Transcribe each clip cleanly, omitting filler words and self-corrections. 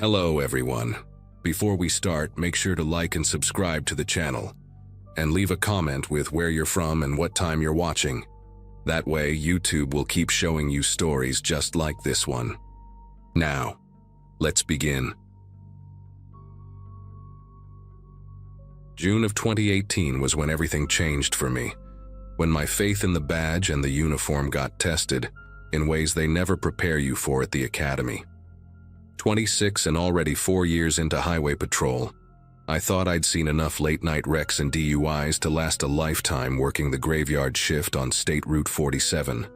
Hello everyone. Before we start, make sure to like and subscribe to the channel, and leave a comment with where you're from and what time you're watching. That way, YouTube will keep showing you stories just like this one. Now, let's begin. June of 2018 was when everything changed for me, when my faith in the badge and the uniform got tested in ways they never prepare you for at the academy. 26 and already 4 years into highway patrol, I thought I'd seen enough late-night wrecks and DUIs to last a lifetime working the graveyard shift on State Route 47.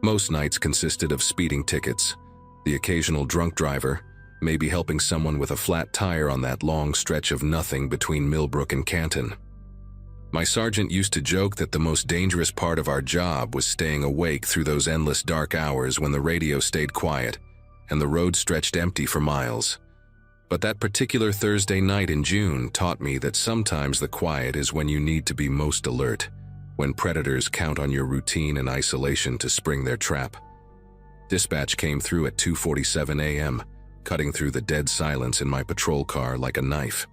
Most nights consisted of speeding tickets, the occasional drunk driver, maybe helping someone with a flat tire on that long stretch of nothing between Millbrook and Canton. My sergeant used to joke that the most dangerous part of our job was staying awake through those endless dark hours when the radio stayed quiet and the road stretched empty for miles. But that particular Thursday night in June taught me that sometimes the quiet is when you need to be most alert, when predators count on your routine and isolation to spring their trap. Dispatch came through at 2:47 a.m., cutting through the dead silence in my patrol car like a knife.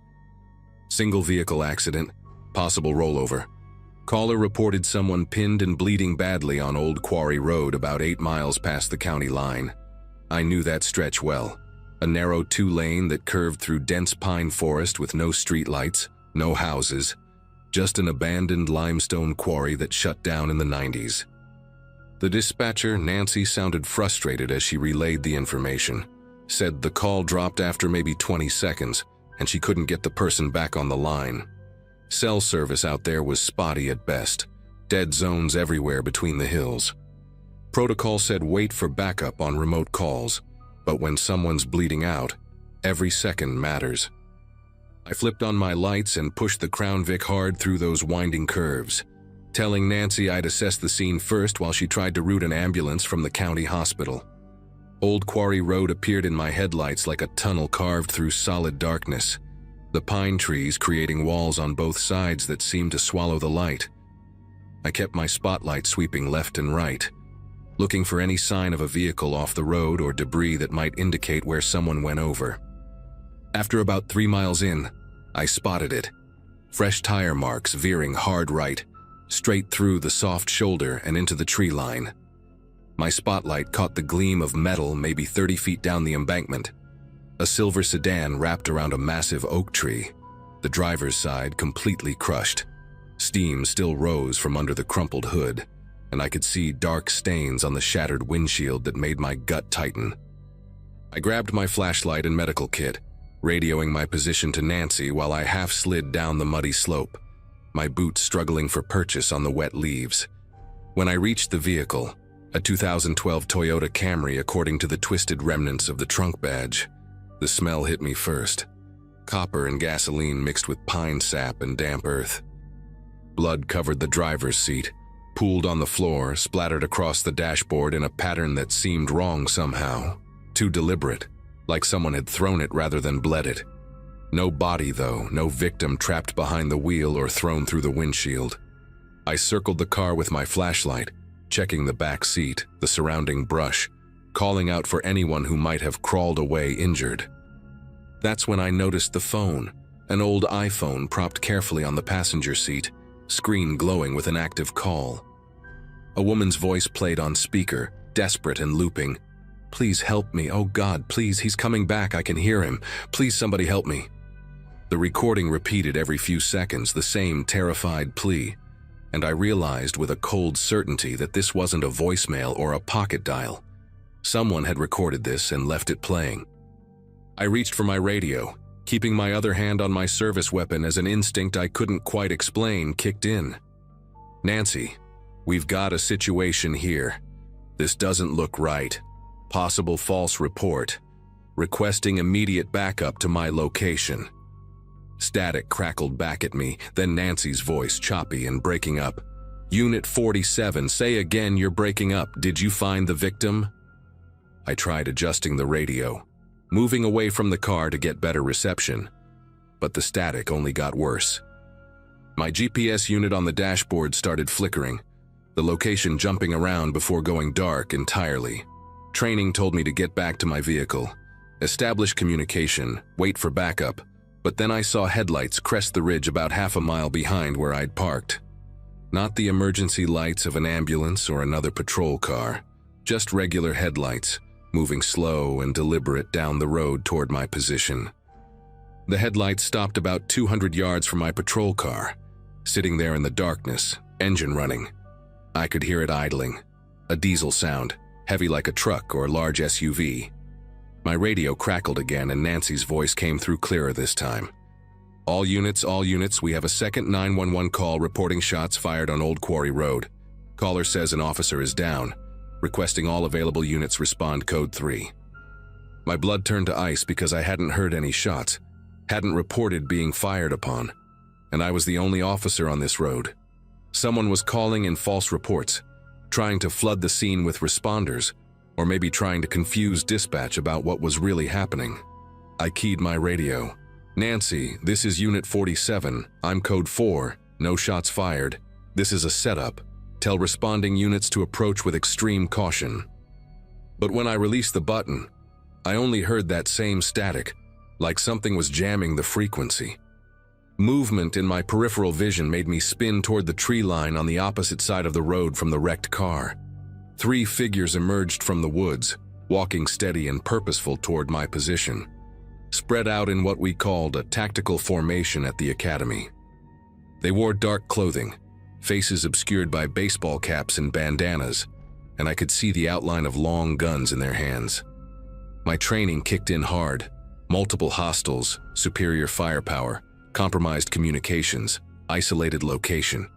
Single vehicle accident, possible rollover. Caller reported someone pinned and bleeding badly on Old Quarry Road about 8 miles past the county line. I knew that stretch well. A narrow 2-lane that curved through dense pine forest with no streetlights, no houses, just an abandoned limestone quarry that shut down in the 90s. The dispatcher, Nancy, sounded frustrated as she relayed the information, said the call dropped after maybe 20 seconds and she couldn't get the person back on the line. Cell service out there was spotty at best, dead zones everywhere between the hills. Protocol said wait for backup on remote calls, but when someone's bleeding out, every second matters. I flipped on my lights and pushed the Crown Vic hard through those winding curves, telling Nancy I'd assess the scene first while she tried to route an ambulance from the county hospital. Old Quarry Road appeared in my headlights like a tunnel carved through solid darkness, the pine trees creating walls on both sides that seemed to swallow the light. I kept my spotlight sweeping left and right, looking for any sign of a vehicle off the road or debris that might indicate where someone went over. After about 3 miles in, I spotted it. Fresh tire marks veering hard right, straight through the soft shoulder and into the tree line. My spotlight caught the gleam of metal maybe 30 feet down the embankment. A silver sedan wrapped around a massive oak tree, the driver's side completely crushed. Steam still rose from under the crumpled hood, and I could see dark stains on the shattered windshield that made my gut tighten. I grabbed my flashlight and medical kit, radioing my position to Nancy while I half slid down the muddy slope, my boots struggling for purchase on the wet leaves. When I reached the vehicle, a 2012 Toyota Camry according to the twisted remnants of the trunk badge, the smell hit me first. Copper and gasoline mixed with pine sap and damp earth. Blood covered the driver's seat, pooled on the floor, splattered across the dashboard in a pattern that seemed wrong somehow. Too deliberate, like someone had thrown it rather than bled it. No body though, no victim trapped behind the wheel or thrown through the windshield. I circled the car with my flashlight, checking the back seat, the surrounding brush, calling out for anyone who might have crawled away injured. That's when I noticed the phone, an old iPhone propped carefully on the passenger seat, screen glowing with an active call. A woman's voice played on speaker, desperate and looping. "Please help me, oh God, please, he's coming back, I can hear him. Please somebody help me." The recording repeated every few seconds the same terrified plea, and I realized with a cold certainty that this wasn't a voicemail or a pocket dial. Someone had recorded this and left it playing. I reached for my radio, keeping my other hand on my service weapon as an instinct I couldn't quite explain kicked in. "Nancy, we've got a situation here. This doesn't look right. Possible false report. Requesting immediate backup to my location." Static crackled back at me, then Nancy's voice choppy and breaking up. "Unit 47, say again, you're breaking up. Did you find the victim?" I tried adjusting the radio, moving away from the car to get better reception, but the static only got worse. My GPS unit on the dashboard started flickering, the location jumping around before going dark entirely. Training told me to get back to my vehicle, Establish communication, wait for backup, but then I saw headlights crest the ridge about half a mile behind where I'd parked. Not the emergency lights of an ambulance or another patrol car, just regular headlights, moving slow and deliberate down the road toward my position. The headlights stopped about 200 yards from my patrol car, sitting there in the darkness, engine running. I could hear it idling, a diesel sound, heavy like a truck or large SUV. My radio crackled again and Nancy's voice came through clearer this time. All units, we have a second 911 call reporting shots fired on Old Quarry Road. Caller says an officer is down, requesting all available units respond code 3. My blood turned to ice because I hadn't heard any shots, hadn't reported being fired upon, and I was the only officer on this road. Someone was calling in false reports, trying to flood the scene with responders, or maybe trying to confuse dispatch about what was really happening. I keyed my radio. Nancy, this is Unit 47. I'm code 4. No shots fired. This is a setup. Tell responding units to approach with extreme caution. But when I released the button, I only heard that same static, like something was jamming the frequency. Movement in my peripheral vision made me spin toward the tree line on the opposite side of the road from the wrecked car. 3 figures emerged from the woods, walking steady and purposeful toward my position, spread out in what we called a tactical formation at the academy. They wore dark clothing, faces obscured by baseball caps and bandanas, and I could see the outline of long guns in their hands. My training kicked in hard. Multiple hostiles, superior firepower, compromised communications, isolated location.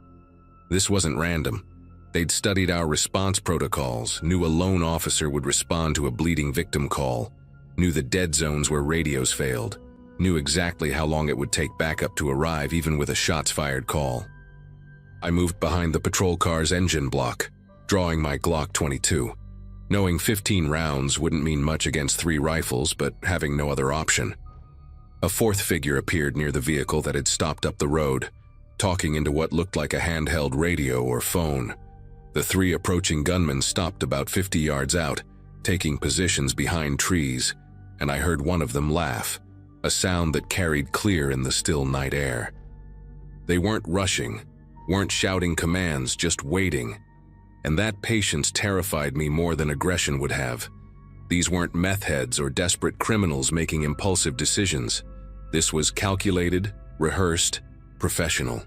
This wasn't random. They'd studied our response protocols, knew a lone officer would respond to a bleeding victim call, knew the dead zones where radios failed, knew exactly how long it would take backup to arrive even with a shots-fired call. I moved behind the patrol car's engine block, drawing my Glock 22, knowing 15 rounds wouldn't mean much against 3 rifles, but having no other option. A 4th figure appeared near the vehicle that had stopped up the road, talking into what looked like a handheld radio or phone. The 3 approaching gunmen stopped about 50 yards out, taking positions behind trees, and I heard one of them laugh, a sound that carried clear in the still night air. They weren't rushing, weren't shouting commands, just waiting, and that patience terrified me more than aggression would have. These weren't meth heads or desperate criminals making impulsive decisions. This was calculated, rehearsed, professional.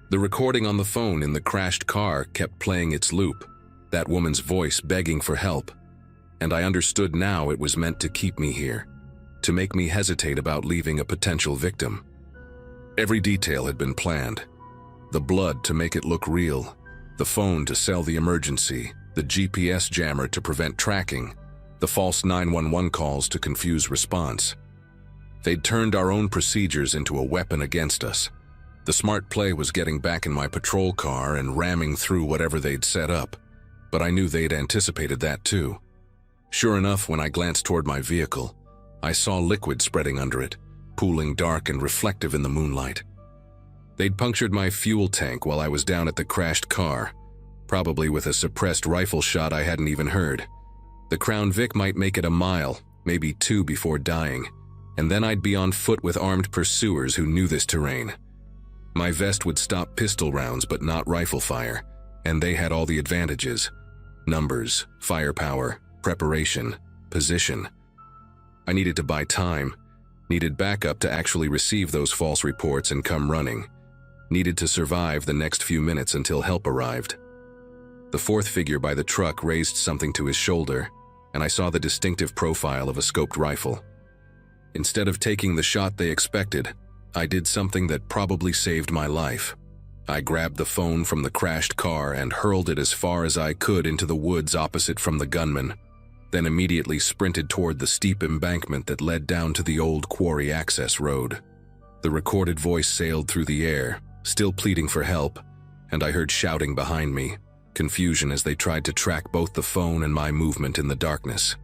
The recording on the phone in the crashed car kept playing its loop, that woman's voice begging for help, and I understood now it was meant to keep me here, to make me hesitate about leaving a potential victim. Every detail had been planned. The blood to make it look real, the phone to sell the emergency, the GPS jammer to prevent tracking, the false 911 calls to confuse response. They'd turned our own procedures into a weapon against us. The smart play was getting back in my patrol car and ramming through whatever they'd set up, but I knew they'd anticipated that too. Sure enough, when I glanced toward my vehicle, I saw liquid spreading under it, pooling dark and reflective in the moonlight. They'd punctured my fuel tank while I was down at the crashed car, probably with a suppressed rifle shot I hadn't even heard. The Crown Vic might make it a mile, maybe 2 before dying, and then I'd be on foot with armed pursuers who knew this terrain. My vest would stop pistol rounds but not rifle fire, and they had all the advantages. Numbers, firepower, preparation, position. I needed to buy time, needed backup to actually receive those false reports and come running, needed to survive the next few minutes until help arrived. The 4th figure by the truck raised something to his shoulder, and I saw the distinctive profile of a scoped rifle. Instead of taking the shot they expected, I did something that probably saved my life. I grabbed the phone from the crashed car and hurled it as far as I could into the woods opposite from the gunman, then immediately sprinted toward the steep embankment that led down to the Old Quarry access road. The recorded voice sailed through the air, still pleading for help, and I heard shouting behind me, confusion as they tried to track both the phone and my movement in the darkness.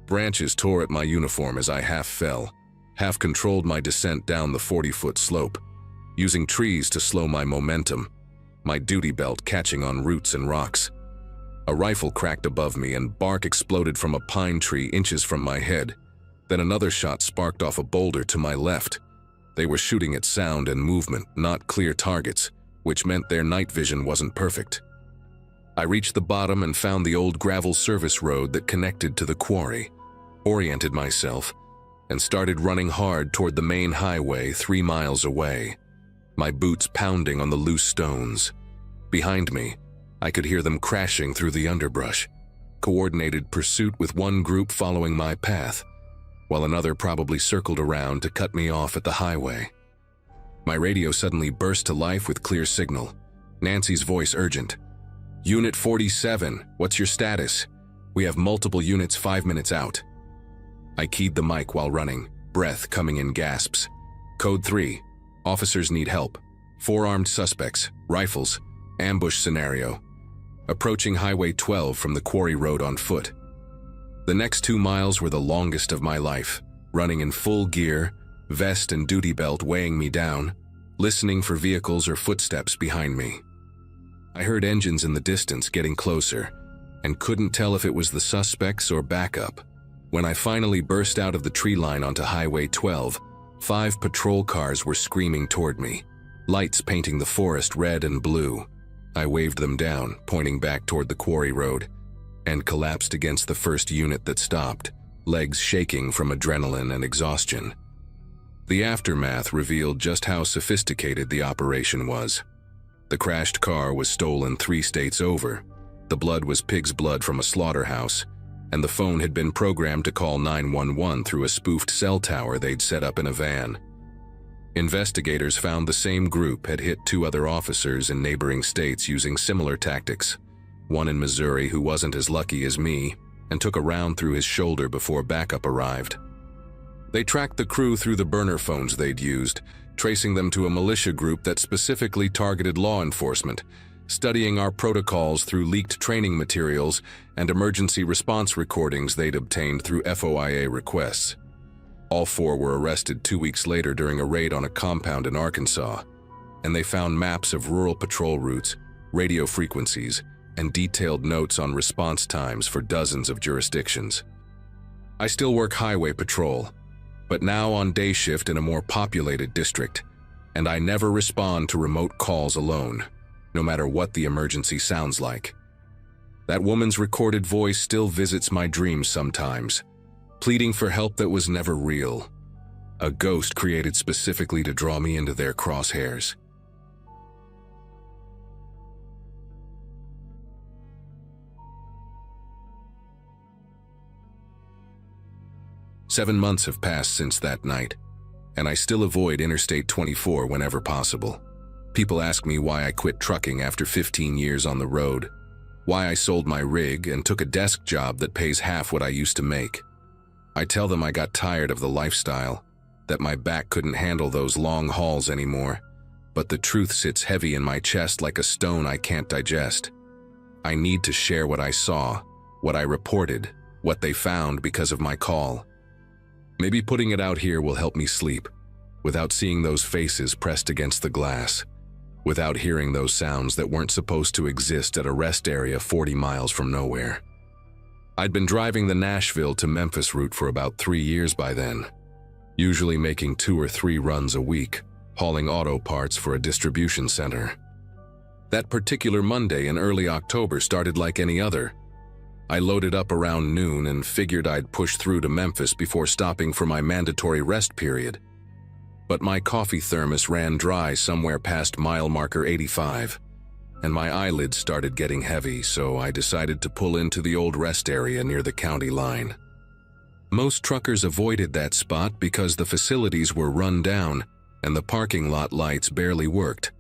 Branches tore at my uniform as I half fell, half controlled my descent down the 40-foot slope, using trees to slow my momentum, my duty belt catching on roots and rocks. A rifle cracked above me and bark exploded from a pine tree inches from my head, Then another shot sparked off a boulder to my left. They were shooting at sound and movement, not clear targets, which meant their night vision wasn't perfect. I reached the bottom and found the old gravel service road that connected to the quarry, oriented myself, and started running hard toward the main highway 3 miles away, my boots pounding on the loose stones. Behind me, I could hear them crashing through the underbrush, coordinated pursuit with one group following my path, while another probably circled around to cut me off at the highway. My radio suddenly burst to life with clear signal. Nancy's voice urgent. "Unit 47, what's your status? We have multiple units 5 minutes out." I keyed the mic while running, breath coming in gasps. "Code 3, officers need help. 4 armed suspects, rifles, ambush scenario. Approaching Highway 12 from the quarry road on foot." The next 2 miles were the longest of my life, running in full gear, vest and duty belt weighing me down, listening for vehicles or footsteps behind me. I heard engines in the distance getting closer, and couldn't tell if it was the suspects or backup. When I finally burst out of the tree line onto Highway 12, 5 patrol cars were screaming toward me, lights painting the forest red and blue. I waved them down, pointing back toward the quarry road, and collapsed against the first unit that stopped, legs shaking from adrenaline and exhaustion. The aftermath revealed just how sophisticated the operation was. The crashed car was stolen 3 states over, the blood was pig's blood from a slaughterhouse, and the phone had been programmed to call 911 through a spoofed cell tower they'd set up in a van. Investigators found the same group had hit 2 other officers in neighboring states using similar tactics, one in Missouri who wasn't as lucky as me and took a round through his shoulder before backup arrived. They tracked the crew through the burner phones they'd used, tracing them to a militia group that specifically targeted law enforcement, studying our protocols through leaked training materials and emergency response recordings they'd obtained through FOIA requests. All 4 were arrested 2 weeks later during a raid on a compound in Arkansas, and they found maps of rural patrol routes, radio frequencies, and detailed notes on response times for dozens of jurisdictions. I still work highway patrol, but now on day shift in a more populated district, and I never respond to remote calls alone, no matter what the emergency sounds like. That woman's recorded voice still visits my dreams sometimes, pleading for help that was never real, a ghost created specifically to draw me into their crosshairs. "7 months have passed since that night, and I still avoid Interstate 24 whenever possible. People ask me why I quit trucking after 15 years on the road, why I sold my rig and took a desk job that pays half what I used to make. I tell them I got tired of the lifestyle, that my back couldn't handle those long hauls anymore, but the truth sits heavy in my chest like a stone I can't digest. I need to share what I saw, what I reported, what they found because of my call. Maybe putting it out here will help me sleep, without seeing those faces pressed against the glass, without hearing those sounds that weren't supposed to exist at a rest area 40 miles from nowhere." I'd been driving the Nashville to Memphis route for about 3 years by then, usually making 2 or 3 runs a week, hauling auto parts for a distribution center. That particular Monday in early October started like any other. I loaded up around noon and figured I'd push through to Memphis before stopping for my mandatory rest period. But my coffee thermos ran dry somewhere past mile marker 85, and my eyelids started getting heavy, so I decided to pull into the old rest area near the county line. Most truckers avoided that spot because the facilities were run down and the parking lot lights barely worked,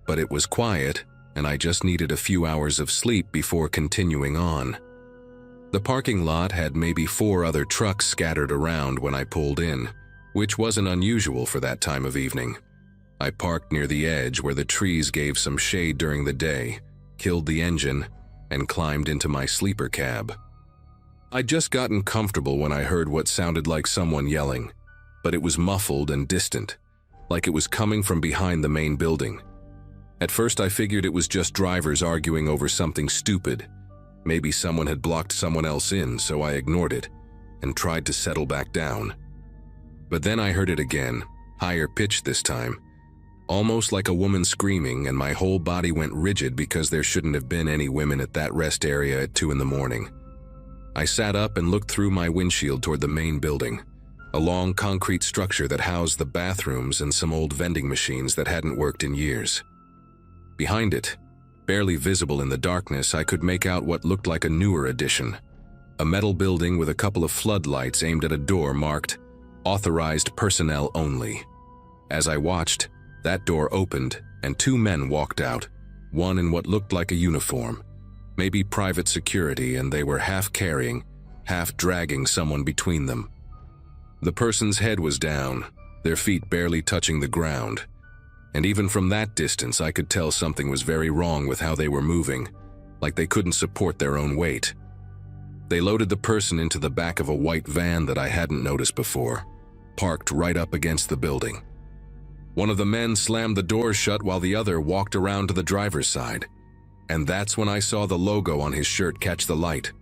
but it was quiet and I just needed a few hours of sleep before continuing on. The parking lot had maybe 4 other trucks scattered around when I pulled in, which wasn't unusual for that time of evening. I parked near the edge where the trees gave some shade during the day, killed the engine, and climbed into my sleeper cab. I'd just gotten comfortable when I heard what sounded like someone yelling, but it was muffled and distant, like it was coming from behind the main building. At first I figured it was just drivers arguing over something stupid. Maybe someone had blocked someone else in, so I ignored it, and tried to settle back down. But then I heard it again, higher pitched this time, almost like a woman screaming, and my whole body went rigid because there shouldn't have been any women at that rest area at 2 in the morning. I sat up and looked through my windshield toward the main building, a long concrete structure that housed the bathrooms and some old vending machines that hadn't worked in years. Behind it, barely visible in the darkness, I could make out what looked like a newer addition, a metal building with a couple of floodlights aimed at a door marked "Authorized Personnel Only." As I watched, that door opened and 2 men walked out, one in what looked like a uniform, maybe private security, and they were half carrying, half dragging someone between them. The person's head was down, their feet barely touching the ground, and even from that distance I could tell something was very wrong with how they were moving, like they couldn't support their own weight. They loaded the person into the back of a white van that I hadn't noticed before, parked right up against the building. One of the men slammed the door shut while the other walked around to the driver's side, and that's when I saw the logo on his shirt catch the light.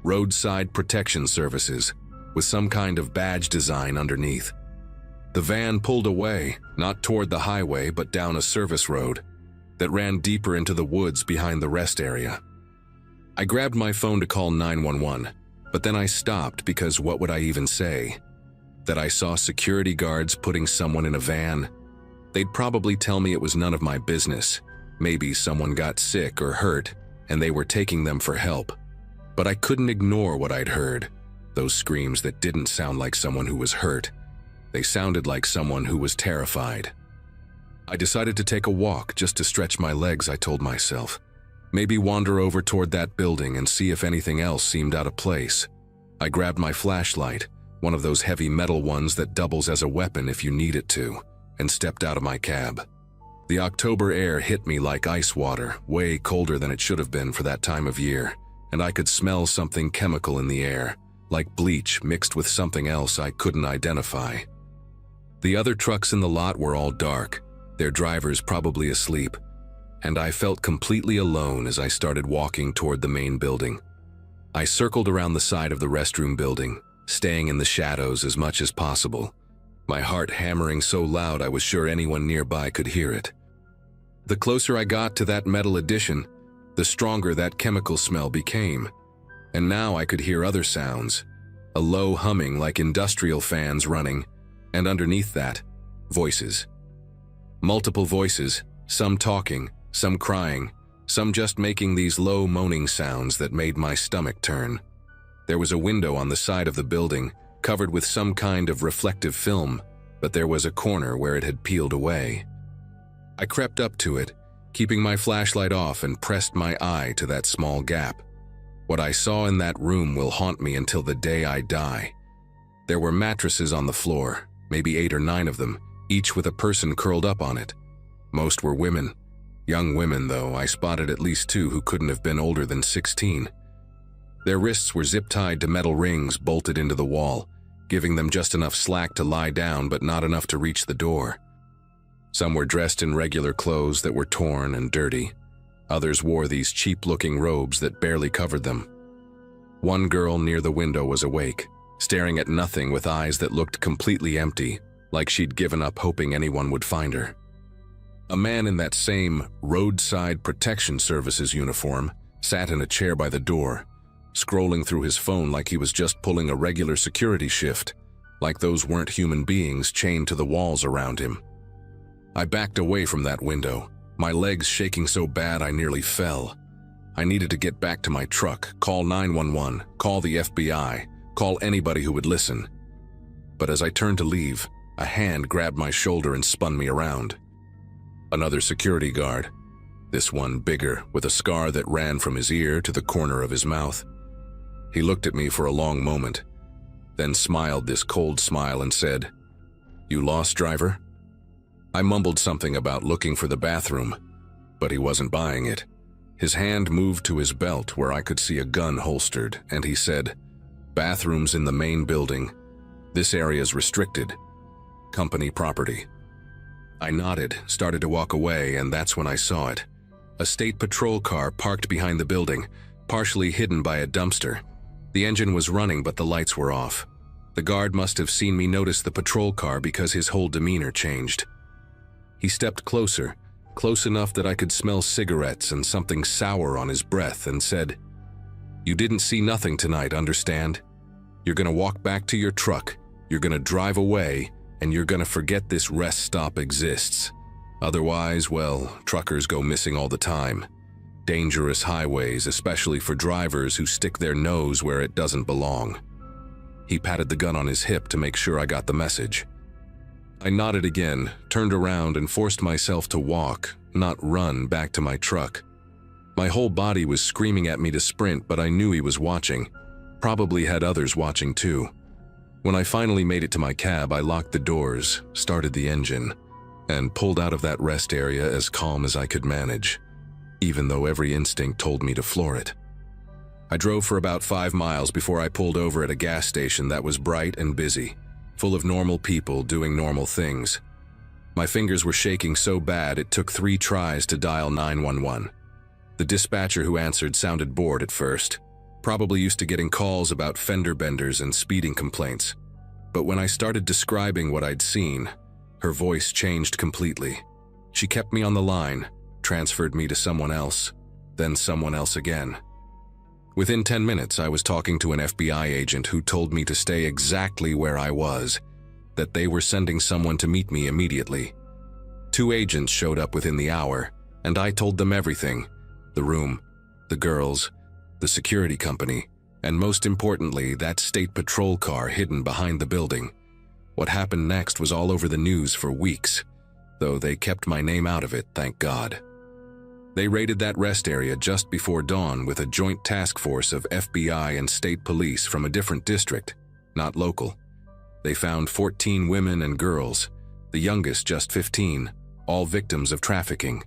Roadside Protection Services, with some kind of badge design underneath. The van pulled away, not toward the highway but down a service road that ran deeper into the woods behind the rest area. I grabbed my phone to call 911, but then I stopped because what would I even say? That I saw security guards putting someone in a van? They'd probably tell me it was none of my business. Maybe someone got sick or hurt and they were taking them for help. But I couldn't ignore what I'd heard. Those screams that didn't sound like someone who was hurt. They sounded like someone who was terrified. I decided to take a walk just to stretch my legs, I told myself. Maybe wander over toward that building and see if anything else seemed out of place. I grabbed my flashlight, one of those heavy metal ones that doubles as a weapon if you need it to, and stepped out of my cab. The October air hit me like ice water, way colder than it should have been for that time of year, and I could smell something chemical in the air, like bleach mixed with something else I couldn't identify. The other trucks in the lot were all dark, their drivers probably asleep, and I felt completely alone as I started walking toward the main building. I circled around the side of the restroom building, staying in the shadows as much as possible, my heart hammering so loud I was sure anyone nearby could hear it. The closer I got to that metal addition, the stronger that chemical smell became, and now I could hear other sounds, a low humming like industrial fans running, and underneath that, voices. Multiple voices, some talking, some crying, some just making these low moaning sounds that made my stomach turn. There was a window on the side of the building, covered with some kind of reflective film, but there was a corner where it had peeled away. I crept up to it, keeping my flashlight off, and pressed my eye to that small gap. What I saw in that room will haunt me until the day I die. There were mattresses on the floor, maybe 8 or 9 of them, each with a person curled up on it. Most were women. Young women, though. I spotted at least 2 who couldn't have been older than 16. Their wrists were zip-tied to metal rings bolted into the wall, giving them just enough slack to lie down but not enough to reach the door. Some were dressed in regular clothes that were torn and dirty. Others wore these cheap-looking robes that barely covered them. One girl near the window was awake, staring at nothing with eyes that looked completely empty, like she'd given up hoping anyone would find her. A man in that same Roadside Protection Services uniform sat in a chair by the door, scrolling through his phone like he was just pulling a regular security shift, like those weren't human beings chained to the walls around him. I backed away from that window, my legs shaking so bad I nearly fell. I needed to get back to my truck, call 911, call the FBI, call anybody who would listen. But as I turned to leave, a hand grabbed my shoulder and spun me around. Another security guard, this one bigger, with a scar that ran from his ear to the corner of his mouth. He looked at me for a long moment, then smiled this cold smile and said, "You lost, driver?" I mumbled something about looking for the bathroom, but he wasn't buying it. His hand moved to his belt where I could see a gun holstered, and he said, "Bathrooms in the main building. This area's restricted. Company property." I nodded, started to walk away, and that's when I saw it. A state patrol car parked behind the building, partially hidden by a dumpster. The engine was running, but the lights were off. The guard must have seen me notice the patrol car because his whole demeanor changed. He stepped closer, close enough that I could smell cigarettes and something sour on his breath, and said, "You didn't see nothing tonight, understand? You're gonna walk back to your truck, you're gonna drive away, and you're gonna forget this rest stop exists. Otherwise, well, truckers go missing all the time. Dangerous highways, especially for drivers who stick their nose where it doesn't belong." He patted the gun on his hip to make sure I got the message. I nodded again, turned around, and forced myself to walk, not run, back to my truck. My whole body was screaming at me to sprint, but I knew he was watching. Probably had others watching too. When I finally made it to my cab, I locked the doors, started the engine, and pulled out of that rest area as calm as I could manage, even though every instinct told me to floor it. I drove for about 5 miles before I pulled over at a gas station that was bright and busy, full of normal people doing normal things. My fingers were shaking so bad it took 3 tries to dial 911. The dispatcher who answered sounded bored at first, probably used to getting calls about fender benders and speeding complaints. But when I started describing what I'd seen, her voice changed completely. She kept me on the line, transferred me to someone else, then someone else again. Within 10 minutes, I was talking to an FBI agent who told me to stay exactly where I was, that they were sending someone to meet me immediately. 2 agents showed up within the hour, and I told them everything: the room, the girls, the security company, and most importantly, that state patrol car hidden behind the building. What happened next was all over the news for weeks, though they kept my name out of it, thank God. They raided that rest area just before dawn with a joint task force of FBI and state police from a different district, not local. They found 14 women and girls, the youngest just 15, all victims of trafficking.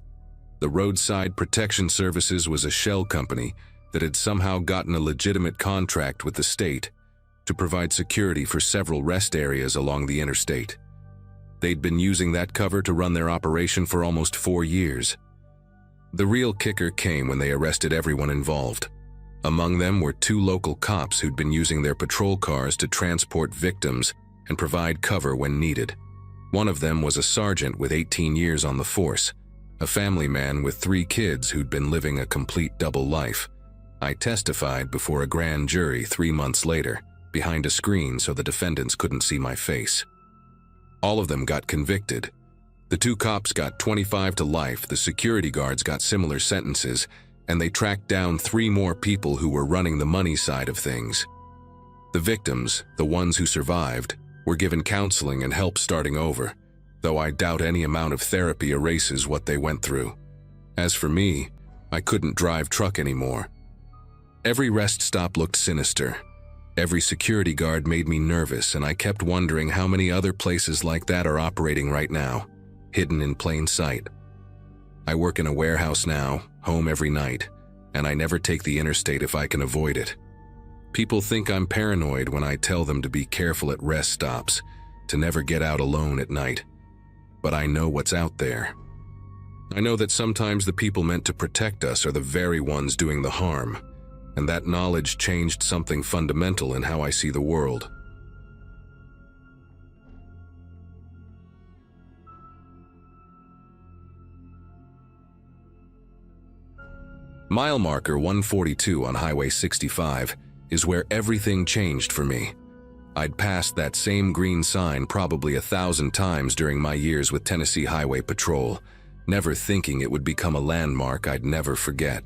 The Roadside Protection Services was a shell company that had somehow gotten a legitimate contract with the state to provide security for several rest areas along the interstate. They'd been using that cover to run their operation for almost 4 years. The real kicker came when they arrested everyone involved. Among them were 2 local cops who'd been using their patrol cars to transport victims and provide cover when needed. One of them was a sergeant with 18 years on the force, a family man with 3 kids who'd been living a complete double life. I testified before a grand jury 3 months later, behind a screen so the defendants couldn't see my face. All of them got convicted. The 2 cops got 25 to life, the security guards got similar sentences, and they tracked down 3 more people who were running the money side of things. The victims, the ones who survived, were given counseling and help starting over, though I doubt any amount of therapy erases what they went through. As for me, I couldn't drive truck anymore. Every rest stop looked sinister. Every security guard made me nervous, and I kept wondering how many other places like that are operating right now, hidden in plain sight. I work in a warehouse now, home every night, and I never take the interstate if I can avoid it. People think I'm paranoid when I tell them to be careful at rest stops, to never get out alone at night. But I know what's out there. I know that sometimes the people meant to protect us are the very ones doing the harm, and that knowledge changed something fundamental in how I see the world. Mile marker 142 on Highway 65 is where everything changed for me. I'd passed that same green sign probably 1,000 times during my years with Tennessee Highway Patrol, never thinking it would become a landmark I'd never forget.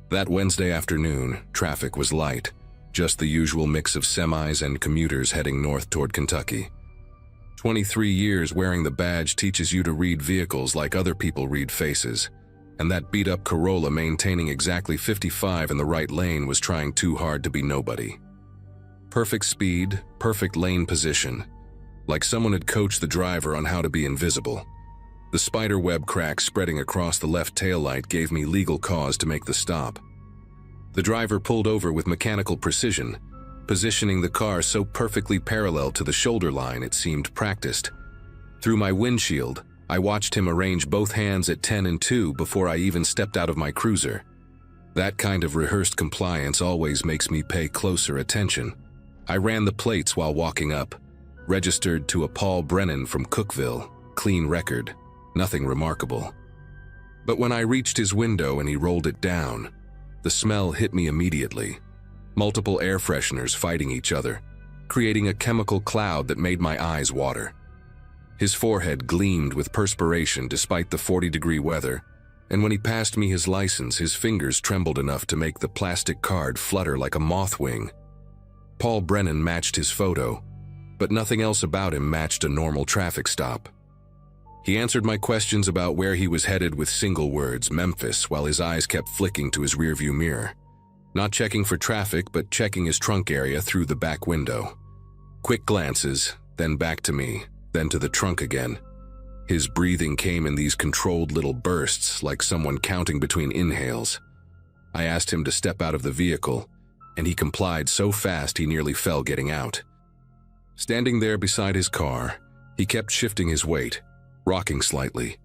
That Wednesday afternoon, traffic was light, just the usual mix of semis and commuters heading north toward Kentucky. 23 years wearing the badge teaches you to read vehicles like other people read faces, and that beat-up Corolla maintaining exactly 55 in the right lane was trying too hard to be nobody. Perfect speed, perfect lane position, like someone had coached the driver on how to be invisible. The spider web crack spreading across the left taillight gave me legal cause to make the stop. The driver pulled over with mechanical precision, positioning the car so perfectly parallel to the shoulder line it seemed practiced. Through my windshield, I watched him arrange both hands at 10 and 2 before I even stepped out of my cruiser. That kind of rehearsed compliance always makes me pay closer attention. I ran the plates while walking up. Registered to a Paul Brennan from Cookville. Clean record. Nothing remarkable. But when I reached his window and he rolled it down, the smell hit me immediately. Multiple air fresheners fighting each other, creating a chemical cloud that made my eyes water. His forehead gleamed with perspiration despite the 40-degree weather, and when he passed me his license, his fingers trembled enough to make the plastic card flutter like a moth wing. Paul Brennan matched his photo, but nothing else about him matched a normal traffic stop. He answered my questions about where he was headed with single words, Memphis, while his eyes kept flicking to his rearview mirror. Not checking for traffic, but checking his trunk area through the back window. Quick glances, then back to me, then to the trunk again. His breathing came in these controlled little bursts, like someone counting between inhales. I asked him to step out of the vehicle, and he complied so fast he nearly fell getting out. Standing there beside his car, he kept shifting his weight, rocking slightly,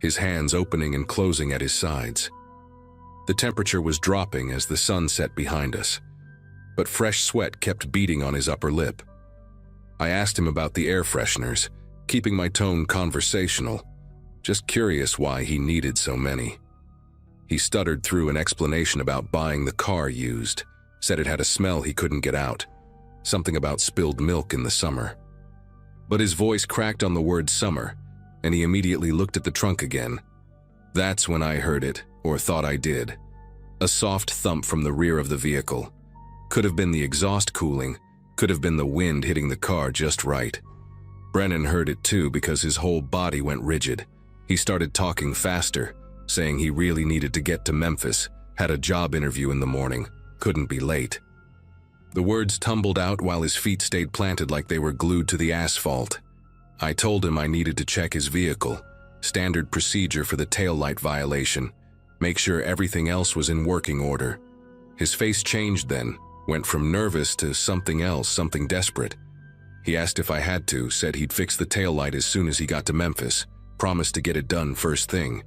his hands opening and closing at his sides. The temperature was dropping as the sun set behind us, but fresh sweat kept beading on his upper lip. I asked him about the air fresheners, keeping my tone conversational, just curious why he needed so many. He stuttered through an explanation about buying the car used, said it had a smell he couldn't get out, something about spilled milk in the summer. But his voice cracked on the word summer, and he immediately looked at the trunk again. That's when I heard it, or thought I did. A soft thump from the rear of the vehicle. Could have been the exhaust cooling, could have been the wind hitting the car just right. Brennan heard it too because his whole body went rigid. He started talking faster, saying he really needed to get to Memphis, had a job interview in the morning, couldn't be late. The words tumbled out while his feet stayed planted like they were glued to the asphalt. I told him I needed to check his vehicle, standard procedure for the taillight violation, make sure everything else was in working order. His face changed then, went from nervous to something else, something desperate. He asked if I had to, said he'd fix the taillight as soon as he got to Memphis, promised to get it done first thing.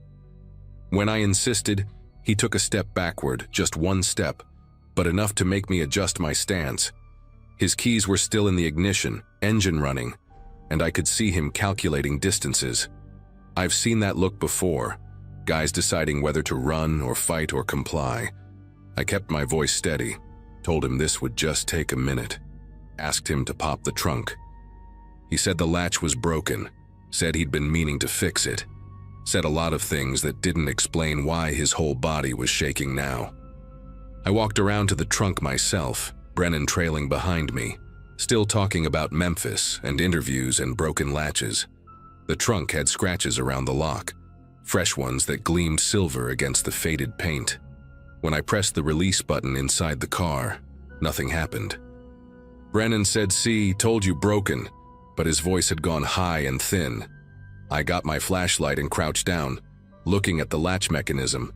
When I insisted, he took a step backward, just one step, but enough to make me adjust my stance. His keys were still in the ignition, engine running, and I could see him calculating distances. I've seen that look before, guys deciding whether to run or fight or comply. I kept my voice steady, told him this would just take a minute. Asked him to pop the trunk. He said the latch was broken, said he'd been meaning to fix it, said a lot of things that didn't explain why his whole body was shaking now. I walked around to the trunk myself, Brennan trailing behind me, still talking about Memphis and interviews and broken latches. The trunk had scratches around the lock, fresh ones that gleamed silver against the faded paint. When I pressed the release button inside the car, nothing happened. Brennan said, "See, told you broken," but his voice had gone high and thin. I got my flashlight and crouched down, looking at the latch mechanism,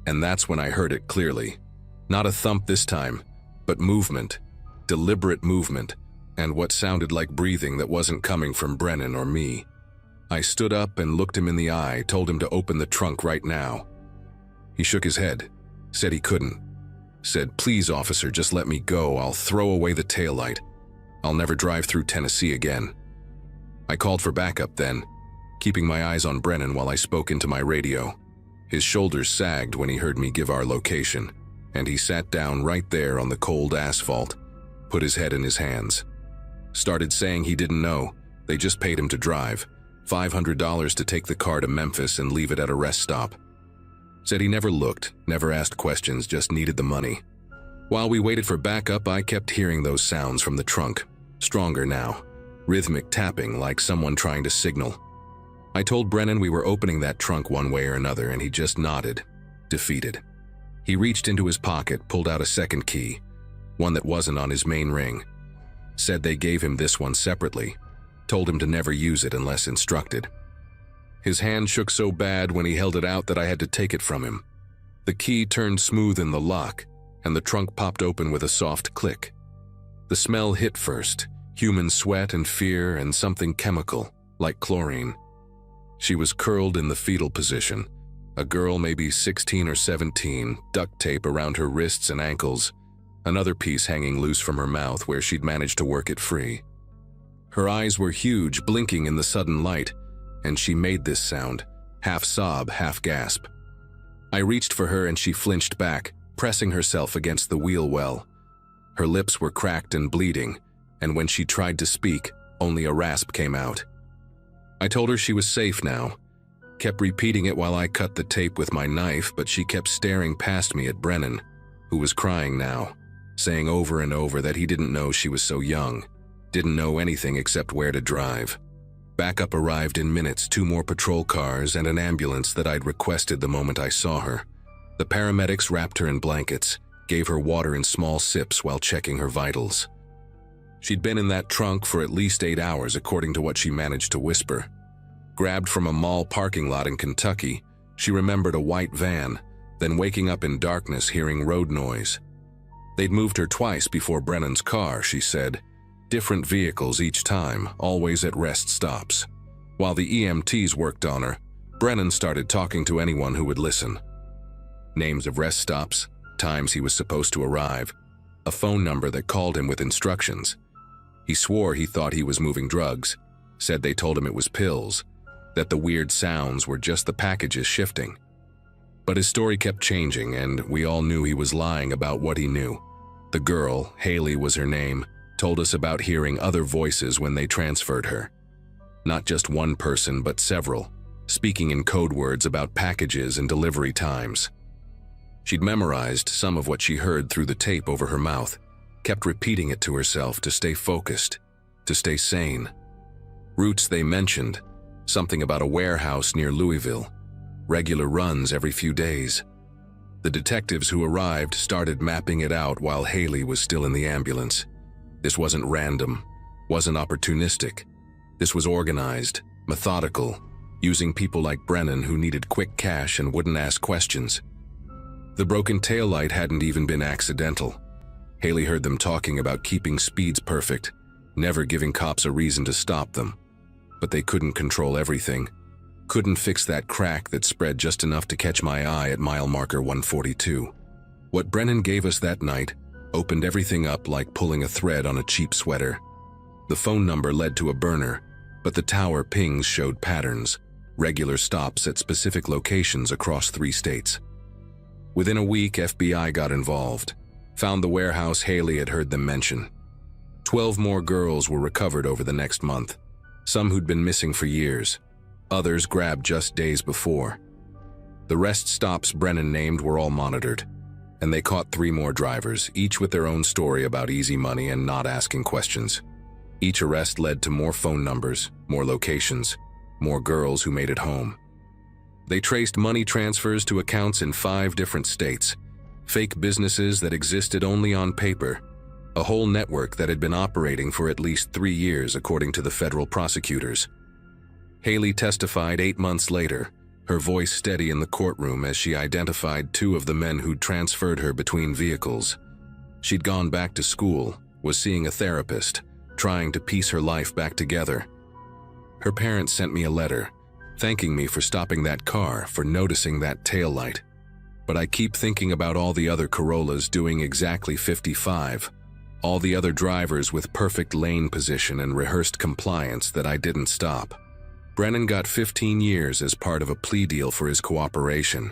and that's when I heard it clearly. Not a thump this time, but movement, deliberate movement, and what sounded like breathing that wasn't coming from Brennan or me. I stood up and looked him in the eye, told him to open the trunk right now. He shook his head, said he couldn't. Said, "Please, officer, just let me go. I'll throw away the taillight. I'll never drive through Tennessee again." I called for backup then, keeping my eyes on Brennan while I spoke into my radio. His shoulders sagged when he heard me give our location, and he sat down right there on the cold asphalt, put his head in his hands. Started saying he didn't know, they just paid him to drive, $500 to take the car to Memphis and leave it at a rest stop. Said he never looked, never asked questions, just needed the money. While we waited for backup, I kept hearing those sounds from the trunk, stronger now, rhythmic tapping like someone trying to signal. I told Brennan we were opening that trunk one way or another, and he just nodded, defeated. He reached into his pocket, pulled out a second key, one that wasn't on his main ring. Said they gave him this one separately, told him to never use it unless instructed. His hand shook so bad when he held it out that I had to take it from him. The key turned smooth in the lock, and the trunk popped open with a soft click. The smell hit first, human sweat and fear and something chemical, like chlorine. She was curled in the fetal position, A girl, maybe 16 or 17, duct tape around her wrists and ankles, another piece hanging loose from her mouth where she'd managed to work it free. Her eyes were huge, blinking in the sudden light, and she made this sound, half sob, half gasp. I reached for her and she flinched back, pressing herself against the wheel well. Her lips were cracked and bleeding, and when she tried to speak, only a rasp came out. I told her she was safe now, kept repeating it while I cut the tape with my knife, but she kept staring past me at Brennan, who was crying now, saying over and over that he didn't know she was so young, didn't know anything except where to drive. Backup arrived in minutes, 2 more patrol cars and an ambulance that I'd requested the moment I saw her. The paramedics wrapped her in blankets, gave her water in small sips while checking her vitals. She'd been in that trunk for at least 8 hours, according to what she managed to whisper. Grabbed from a mall parking lot in Kentucky, she remembered a white van, then waking up in darkness hearing road noise. They'd moved her twice before Brennan's car, she said. Different vehicles each time, always at rest stops. While the EMTs worked on her, Brennan started talking to anyone who would listen. Names of rest stops, times he was supposed to arrive, a phone number that called him with instructions. He swore he thought he was moving drugs, said they told him it was pills, that the weird sounds were just the packages shifting. But his story kept changing, and we all knew he was lying about what he knew. The girl, Haley was her name, told us about hearing other voices when they transferred her. Not just one person, but several, speaking in code words about packages and delivery times. She'd memorized some of what she heard through the tape over her mouth, kept repeating it to herself to stay focused, to stay sane. Routes they mentioned, something about a warehouse near Louisville, regular runs every few days. The detectives who arrived started mapping it out while Haley was still in the ambulance. This wasn't random, wasn't opportunistic. This was organized, methodical, using people like Brennan who needed quick cash and wouldn't ask questions. The broken taillight hadn't even been accidental. Haley heard them talking about keeping speeds perfect, never giving cops a reason to stop them. But they couldn't control everything. Couldn't fix that crack that spread just enough to catch my eye at mile marker 142. What Brennan gave us that night opened everything up like pulling a thread on a cheap sweater. The phone number led to a burner, but the tower pings showed patterns, regular stops at specific locations across 3 states. Within a week, FBI got involved, found the warehouse Haley had heard them mention. 12 more girls were recovered over the next month, some who'd been missing for years, others grabbed just days before. The rest stops Brennan named were all monitored, and they caught 3 more drivers, each with their own story about easy money and not asking questions. Each arrest led to more phone numbers, more locations, more girls who made it home. They traced money transfers to accounts in 5 different states, fake businesses that existed only on paper, a whole network that had been operating for at least 3 years according to the federal prosecutors. Haley testified 8 months later, her voice steady in the courtroom as she identified 2 of the men who'd transferred her between vehicles. She'd gone back to school, was seeing a therapist, trying to piece her life back together. Her parents sent me a letter, thanking me for stopping that car, for noticing that taillight. But I keep thinking about all the other Corollas doing exactly 55, all the other drivers with perfect lane position and rehearsed compliance that I didn't stop. Brennan got 15 years as part of a plea deal for his cooperation.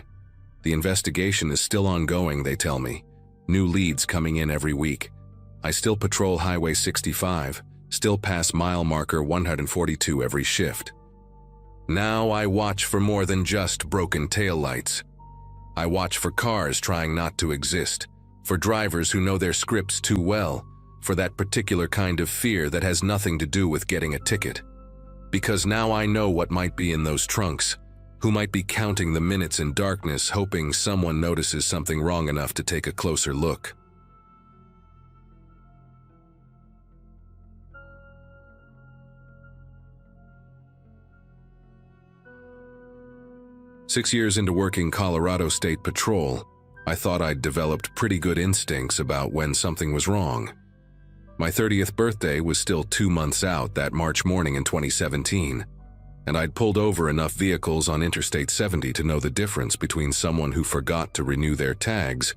The investigation is still ongoing, they tell me. New leads coming in every week. I still patrol Highway 65, still pass mile marker 142 every shift. Now I watch for more than just broken taillights. I watch for cars trying not to exist, for drivers who know their scripts too well, for that particular kind of fear that has nothing to do with getting a ticket. Because now I know what might be in those trunks, who might be counting the minutes in darkness hoping someone notices something wrong enough to take a closer look. Six years into working Colorado State Patrol, I thought I'd developed pretty good instincts about when something was wrong. My 30th birthday was still 2 months out that March morning in 2017. and I'd pulled over enough vehicles on Interstate 70 to know the difference between someone who forgot to renew their tags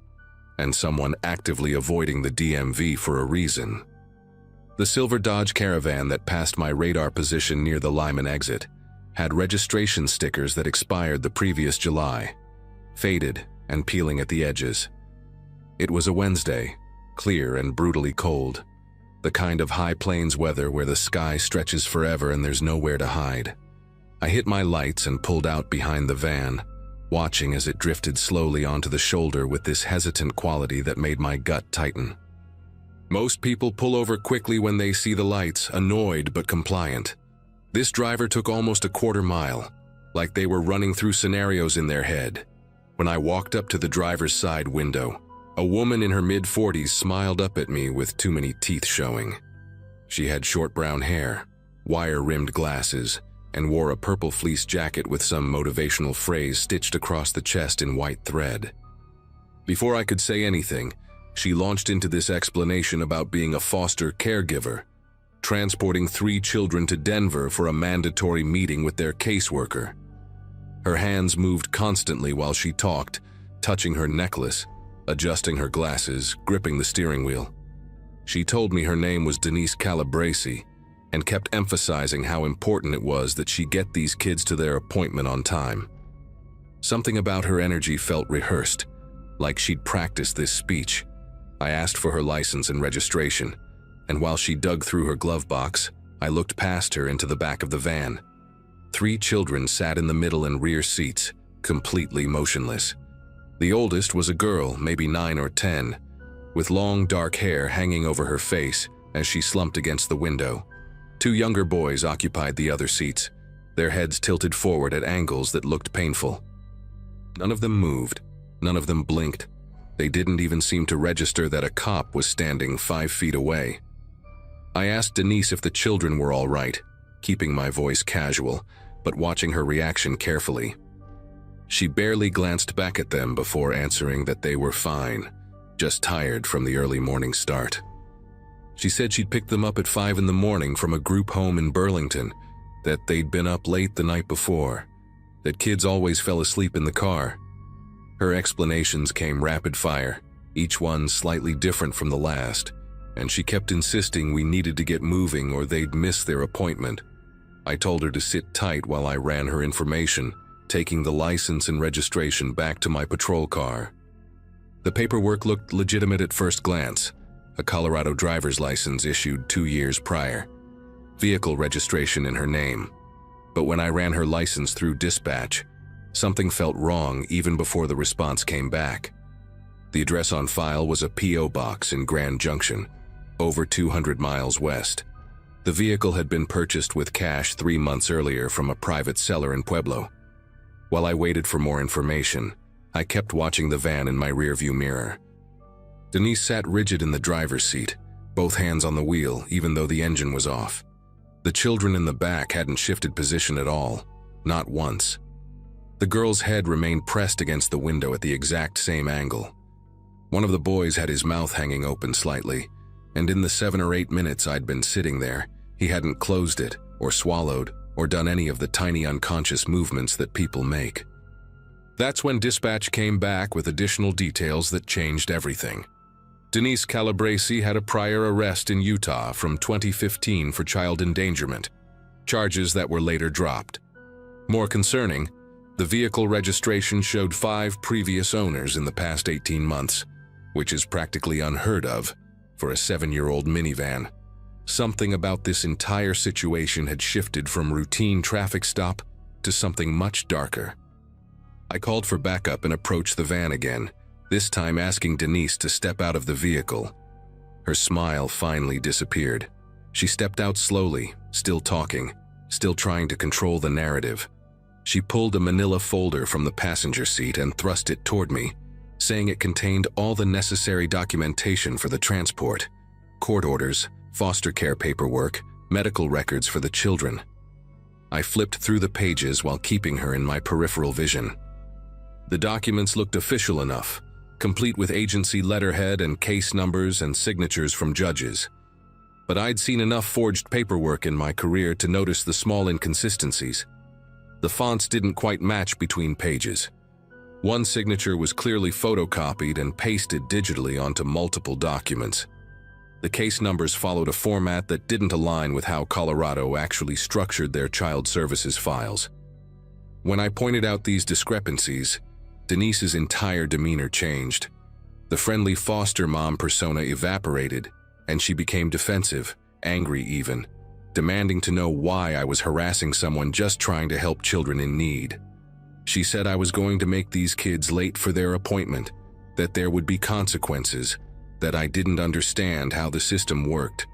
and someone actively avoiding the DMV for a reason. The silver Dodge Caravan that passed my radar position near the Lyman exit had registration stickers that expired the previous July, faded and peeling at the edges. It was a Wednesday, clear and brutally cold, the kind of high plains weather where the sky stretches forever and there's nowhere to hide. I hit my lights and pulled out behind the van, watching as it drifted slowly onto the shoulder with this hesitant quality that made my gut tighten. Most people pull over quickly when they see the lights, annoyed but compliant. This driver took almost a quarter mile, like they were running through scenarios in their head. When I walked up to the driver's side window, a woman in her mid-40s smiled up at me with too many teeth showing. She had short brown hair, wire-rimmed glasses, and wore a purple fleece jacket with some motivational phrase stitched across the chest in white thread. Before I could say anything, she launched into this explanation about being a foster caregiver, transporting 3 children to Denver for a mandatory meeting with their caseworker. Her hands moved constantly while she talked, touching her necklace, adjusting her glasses, gripping the steering wheel. She told me her name was Denise Calabresi and kept emphasizing how important it was that she get these kids to their appointment on time. Something about her energy felt rehearsed, like she'd practiced this speech. I asked for her license and registration, and while she dug through her glove box, I looked past her into the back of the van. 3 children sat in the middle and rear seats, completely motionless. The oldest was a girl, maybe 9 or 10, with long dark hair hanging over her face as she slumped against the window. 2 younger boys occupied the other seats, their heads tilted forward at angles that looked painful. None of them moved, none of them blinked. They didn't even seem to register that a cop was standing 5 feet away. I asked Denise if the children were all right, keeping my voice casual, but watching her reaction carefully. She barely glanced back at them before answering that they were fine, just tired from the early morning start. She said she'd picked them up at 5 in the morning from a group home in Burlington, that they'd been up late the night before, that kids always fell asleep in the car. Her explanations came rapid fire, each one slightly different from the last, and she kept insisting we needed to get moving or they'd miss their appointment. I told her to sit tight while I ran her information, taking the license and registration back to my patrol car. The paperwork looked legitimate at first glance, a Colorado driver's license issued 2 years prior, vehicle registration in her name. But when I ran her license through dispatch, something felt wrong even before the response came back. The address on file was a P.O. box in Grand Junction, over 200 miles west. The vehicle had been purchased with cash 3 months earlier from a private seller in Pueblo. While I waited for more information, I kept watching the van in my rearview mirror. Denise sat rigid in the driver's seat, both hands on the wheel, even though the engine was off. The children in the back hadn't shifted position at all, not once. The girl's head remained pressed against the window at the exact same angle. One of the boys had his mouth hanging open slightly, and in the 7 or 8 minutes I'd been sitting there, he hadn't closed it, or swallowed, or done any of the tiny unconscious movements that people make. That's when dispatch came back with additional details that changed everything. Denise Calabresi had a prior arrest in Utah from 2015 for child endangerment, charges that were later dropped. More concerning, the vehicle registration showed 5 previous owners in the past 18 months, which is practically unheard of for a 7-year-old minivan. Something about this entire situation had shifted from routine traffic stop to something much darker. I called for backup and approached the van again, this time asking Denise to step out of the vehicle. Her smile finally disappeared. She stepped out slowly, still talking, still trying to control the narrative. She pulled a manila folder from the passenger seat and thrust it toward me, saying it contained all the necessary documentation for the transport: court orders, foster care paperwork, medical records for the children. I flipped through the pages while keeping her in my peripheral vision. The documents looked official enough, complete with agency letterhead and case numbers and signatures from judges. But I'd seen enough forged paperwork in my career to notice the small inconsistencies. The fonts didn't quite match between pages. One signature was clearly photocopied and pasted digitally onto multiple documents. The case numbers followed a format that didn't align with how Colorado actually structured their child services files. When I pointed out these discrepancies, Denise's entire demeanor changed. The friendly foster mom persona evaporated, and she became defensive, angry even, demanding to know why I was harassing someone just trying to help children in need. She said I was going to make these kids late for their appointment, that there would be consequences, that I didn't understand how the system worked.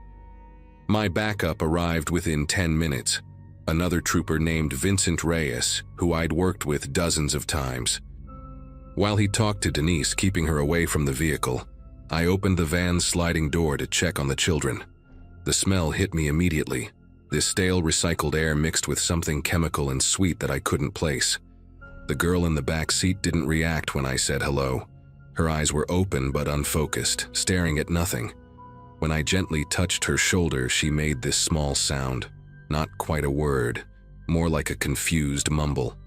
My backup arrived within 10 minutes, another trooper named Vincent Reyes, who I'd worked with dozens of times. While he talked to Denise, keeping her away from the vehicle, I opened the van's sliding door to check on the children. The smell hit me immediately, this stale recycled air mixed with something chemical and sweet that I couldn't place. The girl in the back seat didn't react when I said hello. Her eyes were open but unfocused, staring at nothing. When I gently touched her shoulder, she made this small sound, not quite a word, more like a confused mumble.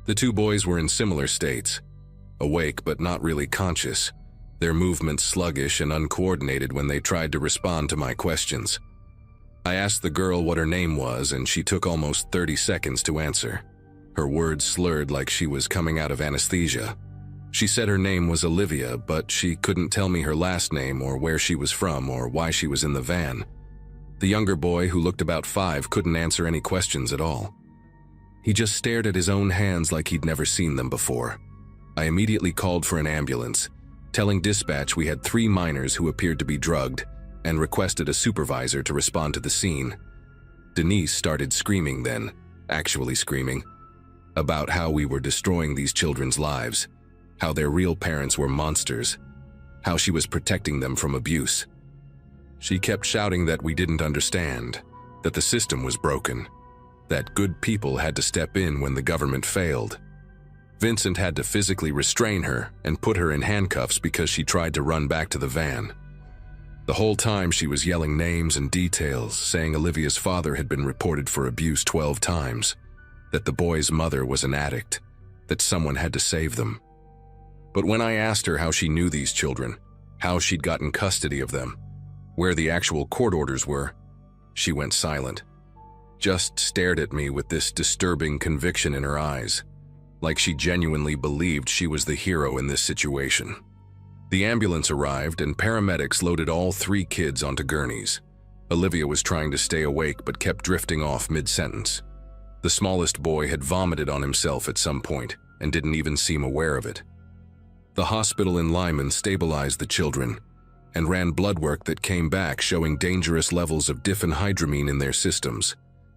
The two boys were in similar states, awake but not really conscious, their movements sluggish and uncoordinated when they tried to respond to my questions. I asked the girl what her name was, and she took almost 30 seconds to answer. Her words slurred like she was coming out of anesthesia. She said her name was Olivia, but she couldn't tell me her last name or where she was from or why she was in the van. The younger boy, who looked about 5, couldn't answer any questions at all. He just stared at his own hands like he'd never seen them before. I immediately called for an ambulance, telling dispatch we had 3 minors who appeared to be drugged, and requested a supervisor to respond to the scene. Denise started screaming then, actually screaming, about how we were destroying these children's lives, how their real parents were monsters, how she was protecting them from abuse. She kept shouting that we didn't understand, that the system was broken, that good people had to step in when the government failed. Vincent had to physically restrain her and put her in handcuffs because she tried to run back to the van. The whole time she was yelling names and details, saying Olivia's father had been reported for abuse 12 times, that the boy's mother was an addict, that someone had to save them. But when I asked her how she knew these children, how she'd gotten custody of them, where the actual court orders were, she went silent, just stared at me with this disturbing conviction in her eyes, like she genuinely believed she was the hero in this situation. The ambulance arrived and paramedics loaded all 3 kids onto gurneys. Olivia was trying to stay awake but kept drifting off mid-sentence. The smallest boy had vomited on himself at some point and didn't even seem aware of it. The hospital in Lyman stabilized the children and ran blood work that came back showing dangerous levels of diphenhydramine in their systems,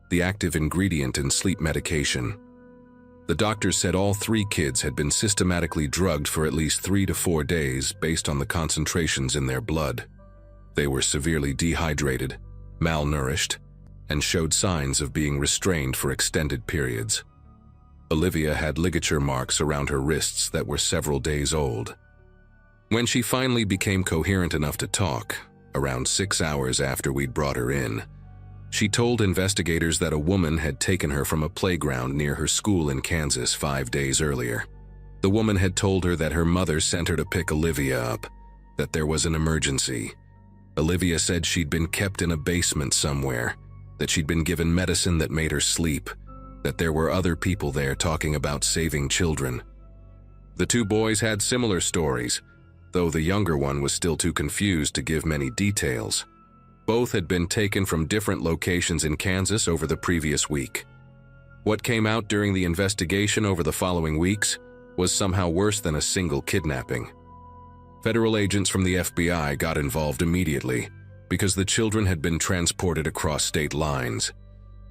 the active ingredient in sleep medication. The doctors said all 3 kids had been systematically drugged for at least 3 to 4 days based on the concentrations in their blood. They were severely dehydrated, malnourished, and showed signs of being restrained for extended periods. Olivia had ligature marks around her wrists that were several days old. When she finally became coherent enough to talk, around 6 hours after we'd brought her in, she told investigators that a woman had taken her from a playground near her school in Kansas 5 days earlier. The woman had told her that her mother sent her to pick Olivia up, that there was an emergency. Olivia said she'd been kept in a basement somewhere, that she'd been given medicine that made her sleep, that there were other people there talking about saving children. The 2 boys had similar stories, though the younger one was still too confused to give many details. Both had been taken from different locations in Kansas over the previous week. What came out during the investigation over the following weeks was somehow worse than a single kidnapping. Federal agents from the FBI got involved immediately because the children had been transported across state lines,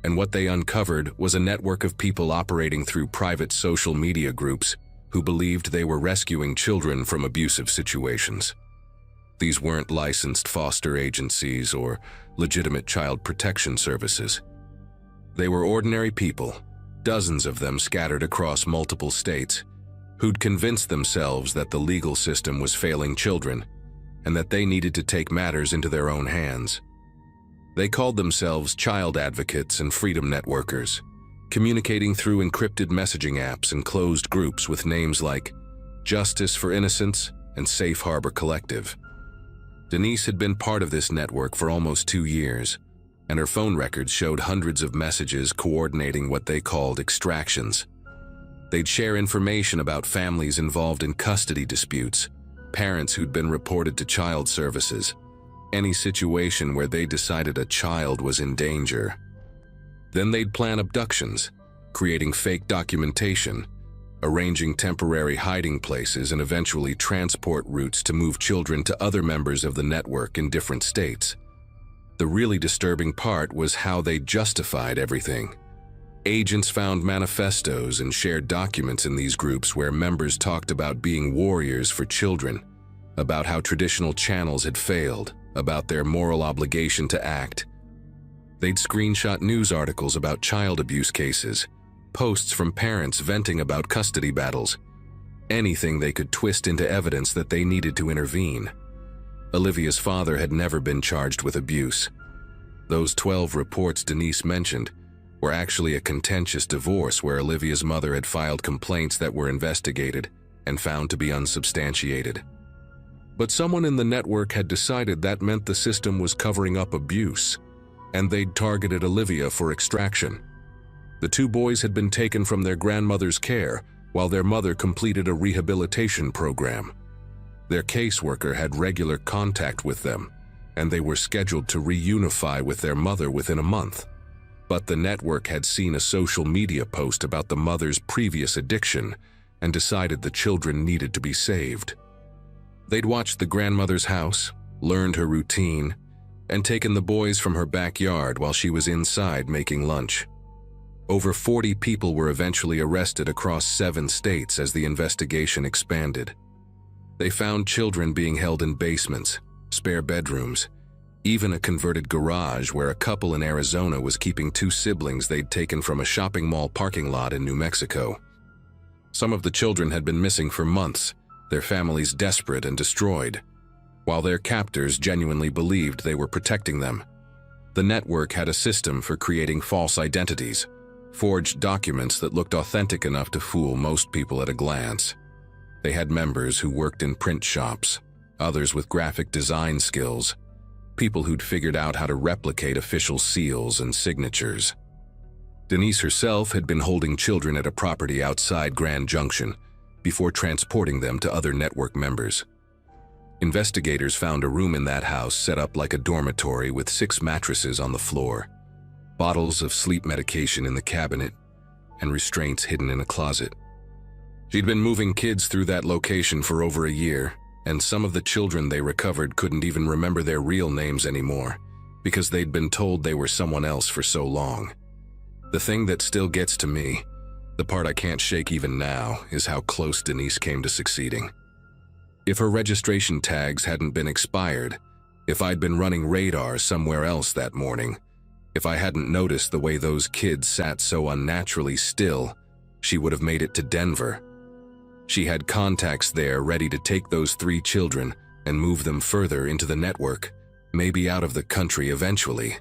and what they uncovered was a network of people operating through private social media groups who believed they were rescuing children from abusive situations. These weren't licensed foster agencies or legitimate child protection services. They were ordinary people, dozens of them scattered across multiple states, who'd convinced themselves that the legal system was failing children and that they needed to take matters into their own hands. They called themselves child advocates and freedom networkers, communicating through encrypted messaging apps and closed groups with names like Justice for Innocence and Safe Harbor Collective. Denise had been part of this network for almost 2 years, and her phone records showed hundreds of messages coordinating what they called extractions. They'd share information about families involved in custody disputes, parents who'd been reported to child services, any situation where they decided a child was in danger. Then they'd plan abductions, creating fake documentation, arranging temporary hiding places, and eventually transport routes to move children to other members of the network in different states. The really disturbing part was how they justified everything. Agents found manifestos and shared documents in these groups where members talked about being warriors for children, about how traditional channels had failed, about their moral obligation to act. They'd screenshot news articles about child abuse cases, posts from parents venting about custody battles, anything they could twist into evidence that they needed to intervene. Olivia's father had never been charged with abuse. Those 12 reports Denise mentioned were actually a contentious divorce where Olivia's mother had filed complaints that were investigated and found to be unsubstantiated. But someone in the network had decided that meant the system was covering up abuse, and they'd targeted Olivia for extraction. The 2 boys had been taken from their grandmother's care while their mother completed a rehabilitation program. Their caseworker had regular contact with them, and they were scheduled to reunify with their mother within a month. But the network had seen a social media post about the mother's previous addiction and decided the children needed to be saved. They'd watched the grandmother's house, learned her routine, and taken the boys from her backyard while she was inside making lunch. Over 40 people were eventually arrested across 7 states as the investigation expanded. They found children being held in basements, spare bedrooms, even a converted garage where a couple in Arizona was keeping 2 siblings they'd taken from a shopping mall parking lot in New Mexico. Some of the children had been missing for months, their families desperate and destroyed, while their captors genuinely believed they were protecting them. The network had a system for creating false identities, forged documents that looked authentic enough to fool most people at a glance. They had members who worked in print shops, others with graphic design skills, people who'd figured out how to replicate official seals and signatures. Denise herself had been holding children at a property outside Grand Junction before transporting them to other network members. Investigators found a room in that house set up like a dormitory with 6 mattresses on the floor, bottles of sleep medication in the cabinet, and restraints hidden in a closet. She'd been moving kids through that location for over a year, and some of the children they recovered couldn't even remember their real names anymore because they'd been told they were someone else for so long. The thing that still gets to me, the part I can't shake even now, is how close Denise came to succeeding. If her registration tags hadn't been expired, if I'd been running radar somewhere else that morning, if I hadn't noticed the way those kids sat so unnaturally still, she would have made it to Denver. She had contacts there ready to take those 3 children and move them further into the network, maybe out of the country eventually.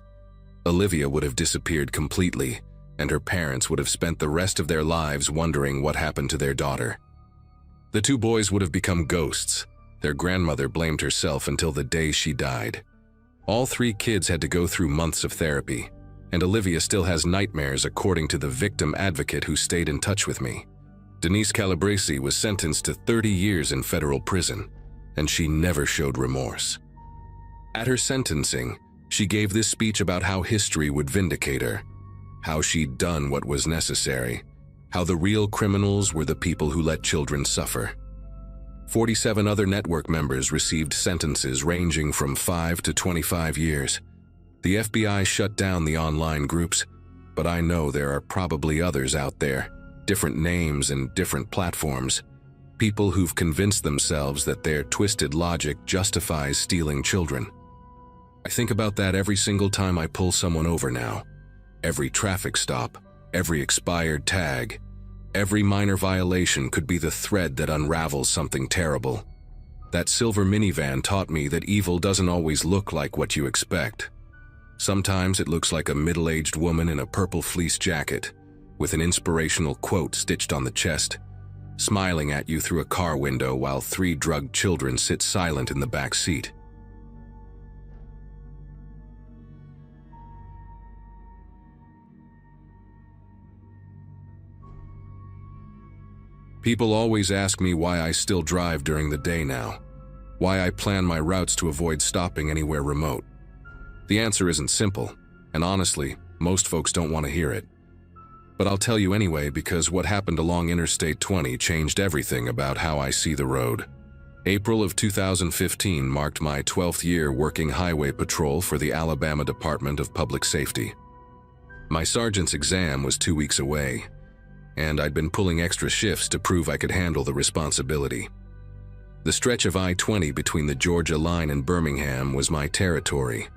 Olivia would have disappeared completely, and her parents would have spent the rest of their lives wondering what happened to their daughter. The 2 boys would have become ghosts. Their grandmother blamed herself until the day she died. All 3 kids had to go through months of therapy, and Olivia still has nightmares according to the victim advocate who stayed in touch with me. Denise Calabresi was sentenced to 30 years in federal prison, and she never showed remorse. At her sentencing, she gave this speech about how history would vindicate her, how she'd done what was necessary, how the real criminals were the people who let children suffer. 47 other network members received sentences ranging from 5 to 25 years. The FBI shut down the online groups, but I know there are probably others out there, different names and different platforms, people who've convinced themselves that their twisted logic justifies stealing children. I think about that every single time I pull someone over now. Every traffic stop, every expired tag, every minor violation could be the thread that unravels something terrible. That silver minivan taught me that evil doesn't always look like what you expect. Sometimes it looks like a middle-aged woman in a purple fleece jacket, with an inspirational quote stitched on the chest, smiling at you through a car window while 3 drugged children sit silent in the back seat. People always ask me why I still drive during the day now, why I plan my routes to avoid stopping anywhere remote. The answer isn't simple, and honestly, most folks don't want to hear it. But I'll tell you anyway because what happened along Interstate 20 changed everything about how I see the road. April of 2015 marked my 12th year working highway patrol for the Alabama Department of Public Safety. My sergeant's exam was 2 weeks away, and I'd been pulling extra shifts to prove I could handle the responsibility. The stretch of I-20 between the Georgia line and Birmingham was my territory.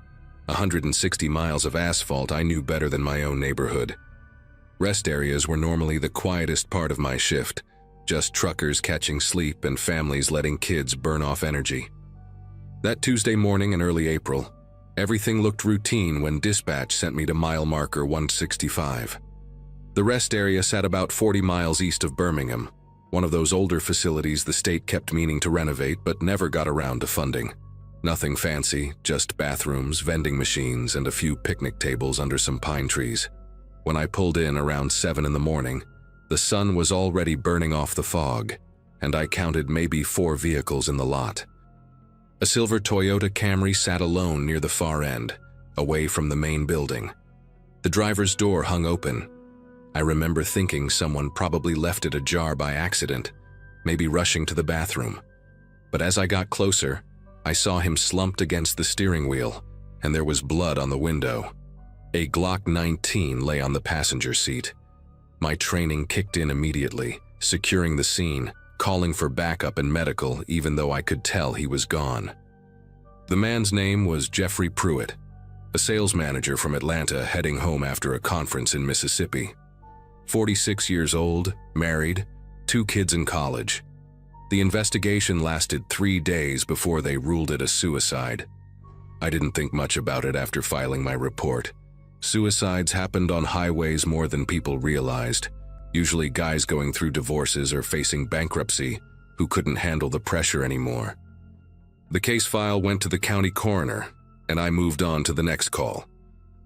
160 miles of asphalt I knew better than my own neighborhood. Rest areas were normally the quietest part of my shift, just truckers catching sleep and families letting kids burn off energy. That Tuesday morning in early April, everything looked routine when dispatch sent me to mile marker 165. The rest area sat about 40 miles east of Birmingham, one of those older facilities the state kept meaning to renovate but never got around to funding. Nothing fancy, just bathrooms, vending machines, and a few picnic tables under some pine trees. When I pulled in around 7 in the morning, the sun was already burning off the fog, and I counted maybe 4 vehicles in the lot. A silver Toyota Camry sat alone near the far end, away from the main building. The driver's door hung open. I remember thinking someone probably left it ajar by accident, maybe rushing to the bathroom. But as I got closer, I saw him slumped against the steering wheel, and there was blood on the window. A Glock 19 lay on the passenger seat. My training kicked in immediately, securing the scene, calling for backup and medical even though I could tell he was gone. The man's name was Jeffrey Pruitt, a sales manager from Atlanta heading home after a conference in Mississippi. 46 years old, married, 2 kids in college. The investigation lasted 3 days before they ruled it a suicide. I didn't think much about it after filing my report. Suicides happened on highways more than people realized, usually guys going through divorces or facing bankruptcy who couldn't handle the pressure anymore. The case file went to the county coroner, and I moved on to the next call.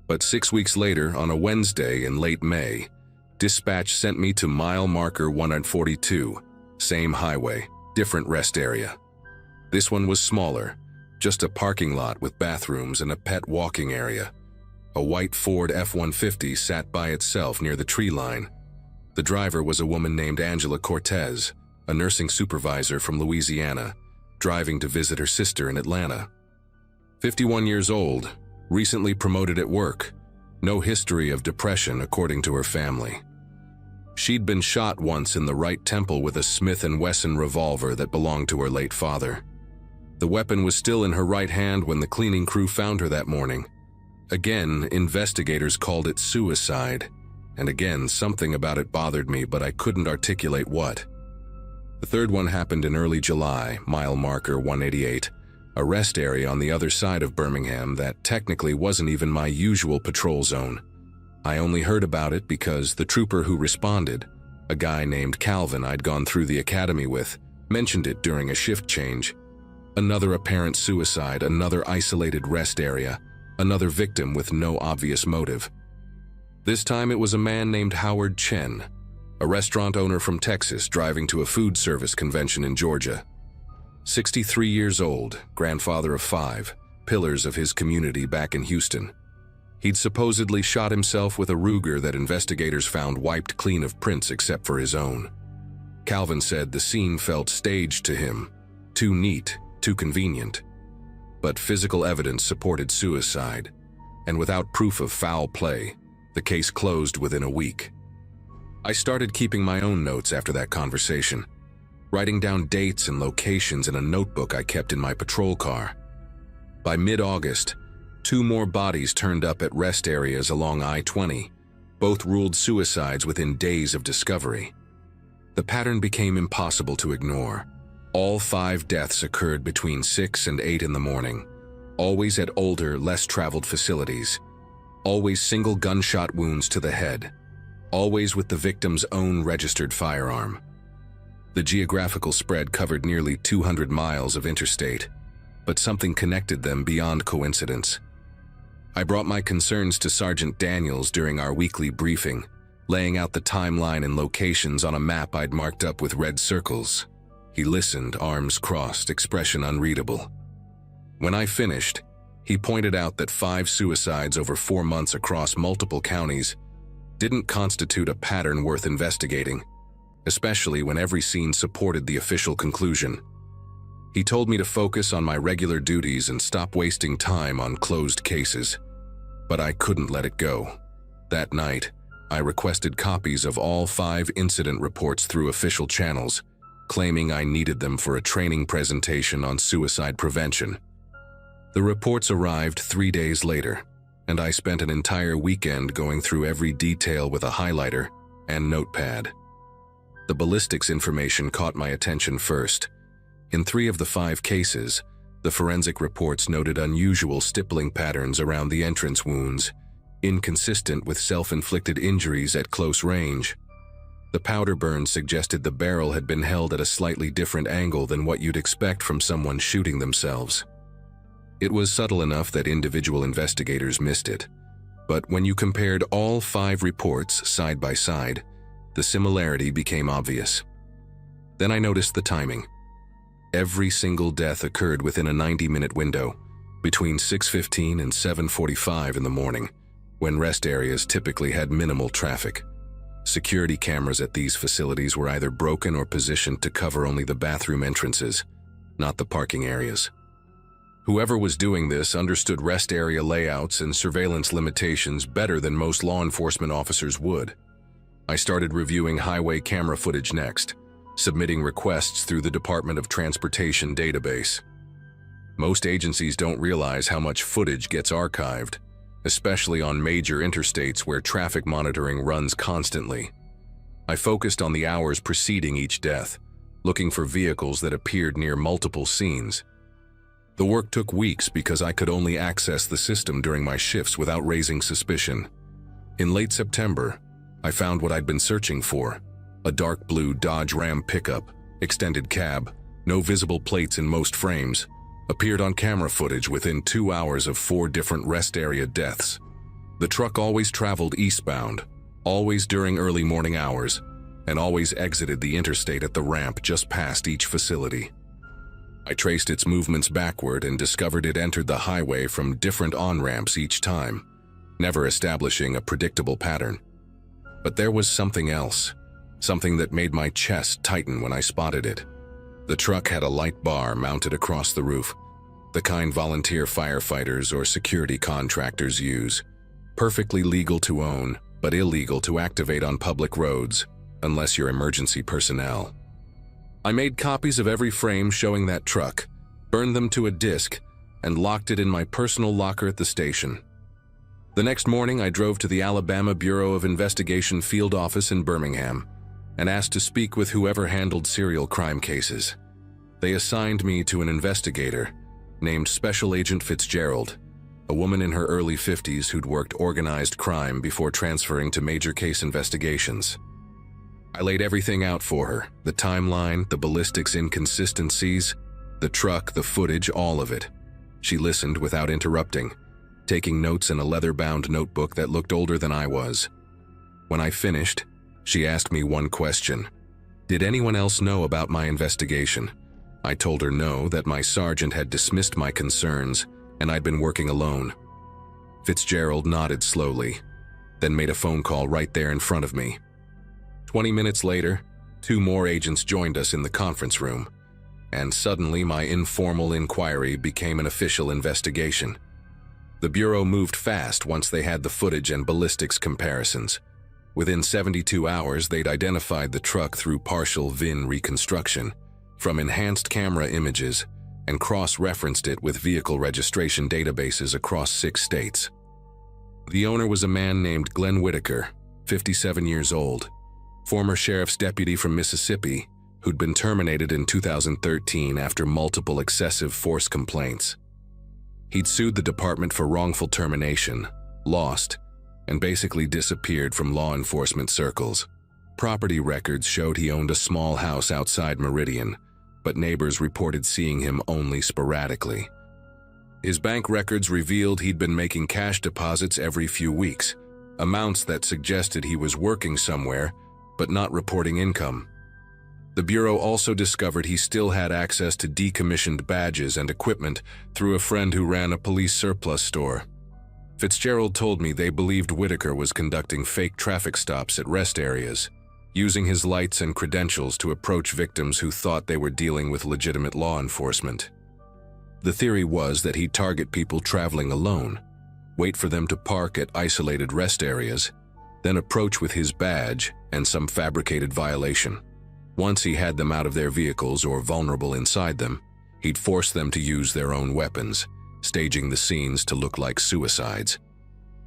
But 6 weeks later, on a Wednesday in late May, dispatch sent me to mile marker 142, same highway, different rest area. This one was smaller, just a parking lot with bathrooms and a pet walking area. A white Ford F-150 sat by itself near the tree line. The driver was a woman named Angela Cortez, a nursing supervisor from Louisiana, driving to visit her sister in Atlanta. 51 years old, recently promoted at work, no history of depression according to her family. She'd been shot once in the right temple with a Smith & Wesson revolver that belonged to her late father. The weapon was still in her right hand when the cleaning crew found her that morning. Again, investigators called it suicide, and again, something about it bothered me, but I couldn't articulate what. The third one happened in early July, mile marker 188, a rest area on the other side of Birmingham that technically wasn't even my usual patrol zone. I only heard about it because the trooper who responded, a guy named Calvin I'd gone through the academy with, mentioned it during a shift change. Another apparent suicide, another isolated rest area, another victim with no obvious motive. This time it was a man named Howard Chen, a restaurant owner from Texas driving to a food service convention in Georgia. 63 years old, grandfather of 5, pillars of his community back in Houston. He'd supposedly shot himself with a Ruger that investigators found wiped clean of prints except for his own. Calvin said the scene felt staged to him, too neat, too convenient. But physical evidence supported suicide, and without proof of foul play, the case closed within a week. I started keeping my own notes after that conversation, writing down dates and locations in a notebook I kept in my patrol car. By mid-August, 2 more bodies turned up at rest areas along I-20, both ruled suicides within days of discovery. The pattern became impossible to ignore. All 5 deaths occurred between 6 and 8 in the morning, always at older, less traveled facilities, always single gunshot wounds to the head. always with the victim's own registered firearm. The geographical spread covered nearly 200 miles of interstate, but something connected them beyond coincidence. I brought my concerns to Sergeant Daniels during our weekly briefing, laying out the timeline and locations on a map I'd marked up with red circles. He listened, arms crossed, expression unreadable. When I finished, he pointed out that 5 suicides over 4 months across multiple counties didn't constitute a pattern worth investigating, especially when every scene supported the official conclusion. He told me to focus on my regular duties and stop wasting time on closed cases, but I couldn't let it go. That night, I requested copies of all 5 incident reports through official channels, claiming I needed them for a training presentation on suicide prevention. The reports arrived 3 days later, and I spent an entire weekend going through every detail with a highlighter and notepad. The ballistics information caught my attention first. In 3 of the 5 cases, the forensic reports noted unusual stippling patterns around the entrance wounds, inconsistent with self-inflicted injuries at close range. The powder burn suggested the barrel had been held at a slightly different angle than what you'd expect from someone shooting themselves. It was subtle enough that individual investigators missed it, but when you compared all 5 reports side by side, the similarity became obvious. Then I noticed the timing. Every single death occurred within a 90-minute window, between 6:15 and 7:45 in the morning, when rest areas typically had minimal traffic. Security cameras at these facilities were either broken or positioned to cover only the bathroom entrances, not the parking areas. Whoever was doing this understood rest area layouts and surveillance limitations better than most law enforcement officers would. I started reviewing highway camera footage next, submitting requests through the Department of Transportation database. Most agencies don't realize how much footage gets archived, especially on major interstates where traffic monitoring runs constantly. I focused on the hours preceding each death, looking for vehicles that appeared near multiple scenes. The work took weeks because I could only access the system during my shifts without raising suspicion. In late September, I found what I'd been searching for: a dark blue Dodge Ram pickup, extended cab, no visible plates in most frames, appeared on camera footage within 2 hours of 4 different rest area deaths. The truck always traveled eastbound, always during early morning hours, and always exited the interstate at the ramp just past each facility. I traced its movements backward and discovered it entered the highway from different on-ramps each time, never establishing a predictable pattern. But there was something else, something that made my chest tighten when I spotted it. The truck had a light bar mounted across the roof, the kind volunteer firefighters or security contractors use. Perfectly legal to own, but illegal to activate on public roads, unless you're emergency personnel. I made copies of every frame showing that truck, burned them to a disk, and locked it in my personal locker at the station. The next morning, I drove to the Alabama Bureau of Investigation field office in Birmingham and asked to speak with whoever handled serial crime cases. They assigned me to an investigator named Special Agent Fitzgerald, a woman in her early 50s who'd worked organized crime before transferring to major case investigations. I laid everything out for her: the timeline, the ballistics inconsistencies, the truck, the footage, all of it. She listened without interrupting, taking notes in a leather-bound notebook that looked older than I was. When I finished, she asked me one question: did anyone else know about my investigation? I told her no, that my sergeant had dismissed my concerns and I'd been working alone. Fitzgerald nodded slowly, then made a phone call right there in front of me. 20 minutes later, 2 more agents joined us in the conference room, and suddenly my informal inquiry became an official investigation. The Bureau moved fast once they had the footage and ballistics comparisons. Within 72 hours, they'd identified the truck through partial VIN reconstruction from enhanced camera images and cross-referenced it with vehicle registration databases across 6 states. The owner was a man named Glenn Whitaker, 57 years old, former sheriff's deputy from Mississippi, who'd been terminated in 2013 after multiple excessive force complaints. He'd sued the department for wrongful termination, lost, and basically disappeared from law enforcement circles. Property records showed he owned a small house outside Meridian, but neighbors reported seeing him only sporadically. His bank records revealed he'd been making cash deposits every few weeks, amounts that suggested he was working somewhere, but not reporting income. The Bureau also discovered he still had access to decommissioned badges and equipment through a friend who ran a police surplus store. Fitzgerald told me they believed Whitaker was conducting fake traffic stops at rest areas, using his lights and credentials to approach victims who thought they were dealing with legitimate law enforcement. The theory was that he'd target people traveling alone, wait for them to park at isolated rest areas, then approach with his badge and some fabricated violation. Once he had them out of their vehicles or vulnerable inside them, he'd force them to use their own weapons, staging the scenes to look like suicides.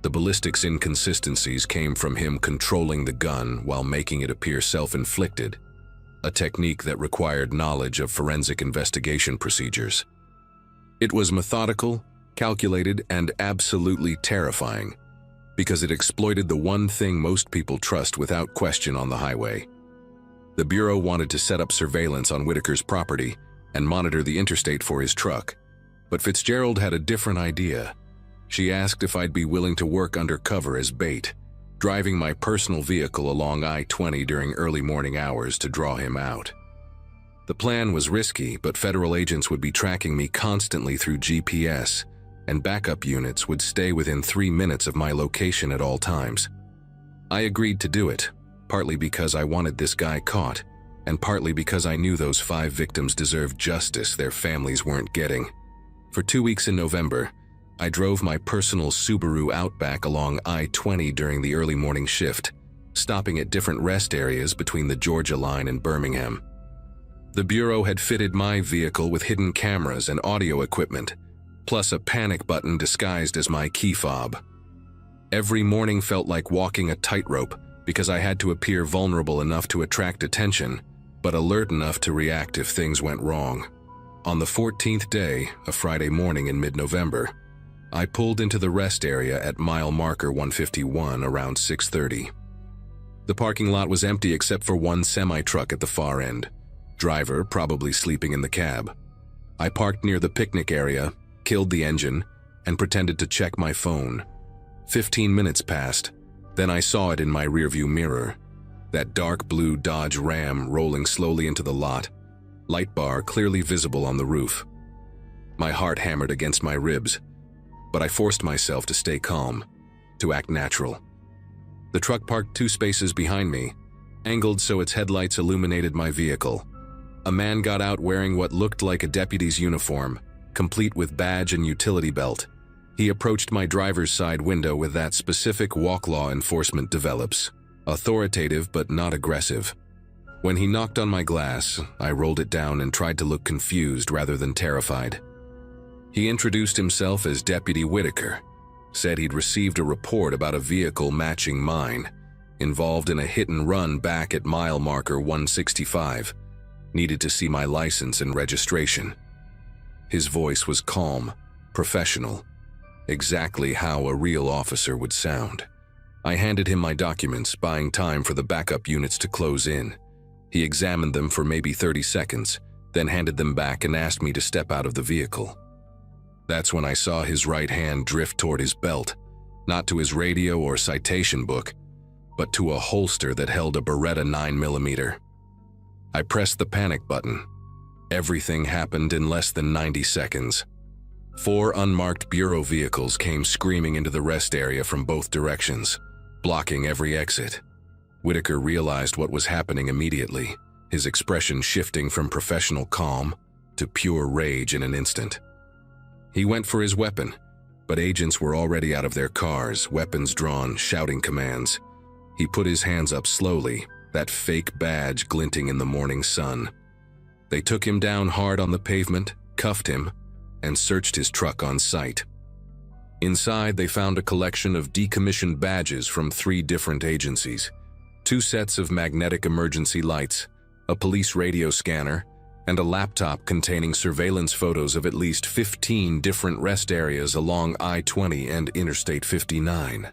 The ballistics inconsistencies came from him controlling the gun while making it appear self-inflicted, a technique that required knowledge of forensic investigation procedures. It was methodical, calculated, and absolutely terrifying, because it exploited the one thing most people trust without question on the highway. The Bureau wanted to set up surveillance on Whitaker's property and monitor the interstate for his truck, but Fitzgerald had a different idea. She asked if I'd be willing to work undercover as bait, driving my personal vehicle along I-20 during early morning hours to draw him out. The plan was risky, but federal agents would be tracking me constantly through GPS, and backup units would stay within 3 minutes of my location at all times. I agreed to do it, partly because I wanted this guy caught, and partly because I knew those 5 victims deserved justice their families weren't getting. For 2 weeks in November, I drove my personal Subaru Outback along I-20 during the early morning shift, stopping at different rest areas between the Georgia line and Birmingham. The Bureau had fitted my vehicle with hidden cameras and audio equipment, plus a panic button disguised as my key fob. Every morning felt like walking a tightrope because I had to appear vulnerable enough to attract attention, but alert enough to react if things went wrong. On the 14th day, a Friday morning in mid-November, I pulled into the rest area at mile marker 151 around 6:30. The parking lot was empty except for one semi-truck at the far end, driver probably sleeping in the cab. I parked near the picnic area, killed the engine, and pretended to check my phone. 15 minutes passed, then I saw it in my rearview mirror, that dark blue Dodge Ram rolling slowly into the lot, light bar clearly visible on the roof. My heart hammered against my ribs, but I forced myself to stay calm, to act natural. The truck parked 2 spaces behind me, angled so its headlights illuminated my vehicle. A man got out wearing what looked like a deputy's uniform, complete with badge and utility belt. He approached my driver's side window with that specific walk law enforcement develops, authoritative but not aggressive. When he knocked on my glass, I rolled it down and tried to look confused rather than terrified. He introduced himself as Deputy Whitaker, said he'd received a report about a vehicle matching mine, involved in a hit and run back at mile marker 165, needed to see my license and registration. His voice was calm, professional, exactly how a real officer would sound. I handed him my documents, buying time for the backup units to close in. He examined them for maybe 30 seconds, then handed them back and asked me to step out of the vehicle. That's when I saw his right hand drift toward his belt, not to his radio or citation book, but to a holster that held a Beretta 9mm. I pressed the panic button. Everything happened in less than 90 seconds. 4 unmarked Bureau vehicles came screaming into the rest area from both directions, blocking every exit. Whitaker realized what was happening immediately, his expression shifting from professional calm to pure rage in an instant. He went for his weapon, but agents were already out of their cars, weapons drawn, shouting commands. He put his hands up slowly, that fake badge glinting in the morning sun. They took him down hard on the pavement, cuffed him, and searched his truck on sight. Inside, they found a collection of decommissioned badges from 3 different agencies, 2 sets of magnetic emergency lights, a police radio scanner, and a laptop containing surveillance photos of at least 15 different rest areas along I-20 and Interstate 59.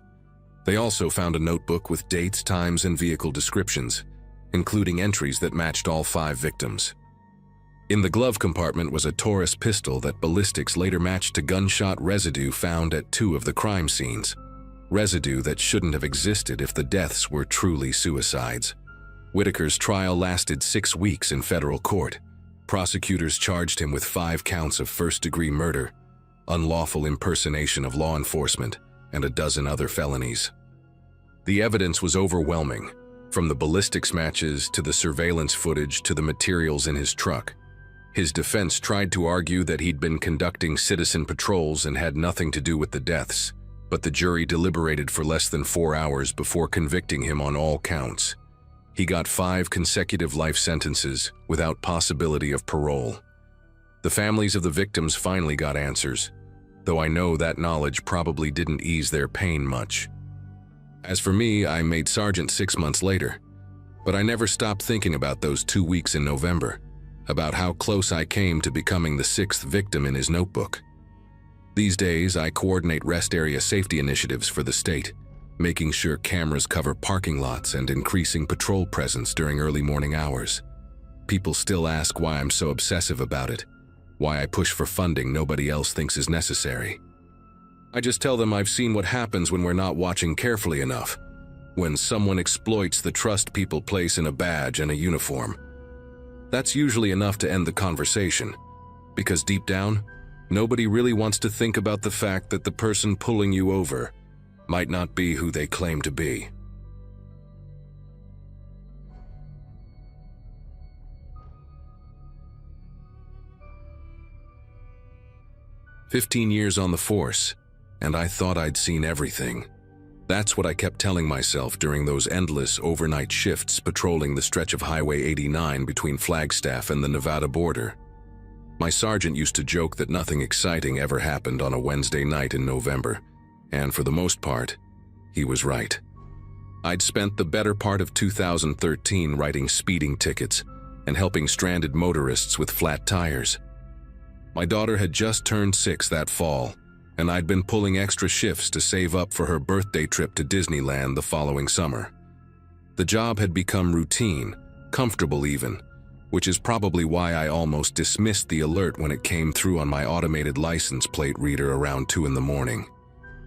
They also found a notebook with dates, times, and vehicle descriptions, including entries that matched all 5 victims. In the glove compartment was a Taurus pistol that ballistics later matched to gunshot residue found at 2 of the crime scenes. Residue that shouldn't have existed if the deaths were truly suicides. Whitaker's trial lasted 6 weeks in federal court. Prosecutors charged him with 5 counts of first-degree murder, unlawful impersonation of law enforcement, and a dozen other felonies. The evidence was overwhelming, from the ballistics matches to the surveillance footage to the materials in his truck. His defense tried to argue that he'd been conducting citizen patrols and had nothing to do with the deaths, but the jury deliberated for less than 4 hours before convicting him on all counts. He got 5 consecutive life sentences without possibility of parole. The families of the victims finally got answers, though I know that knowledge probably didn't ease their pain much. As for me, I made sergeant 6 months later, but I never stopped thinking about those 2 weeks in November, about how close I came to becoming the 6th victim in his notebook. These days, I coordinate rest area safety initiatives for the state, making sure cameras cover parking lots and increasing patrol presence during early morning hours. People still ask why I'm so obsessive about it, why I push for funding nobody else thinks is necessary. I just tell them I've seen what happens when we're not watching carefully enough, when someone exploits the trust people place in a badge and a uniform. That's usually enough to end the conversation, because deep down, nobody really wants to think about the fact that the person pulling you over might not be who they claim to be. "15 years on the force, and I thought I'd seen everything." That's what I kept telling myself during those endless overnight shifts patrolling the stretch of Highway 89 between Flagstaff and the Nevada border. My sergeant used to joke that nothing exciting ever happened on a Wednesday night in November, and for the most part, he was right. I'd spent the better part of 2013 writing speeding tickets and helping stranded motorists with flat tires. My daughter had just turned 6 that fall, and I'd been pulling extra shifts to save up for her birthday trip to Disneyland the following summer. The job had become routine, comfortable even, which is probably why I almost dismissed the alert when it came through on my automated license plate reader around 2 in the morning.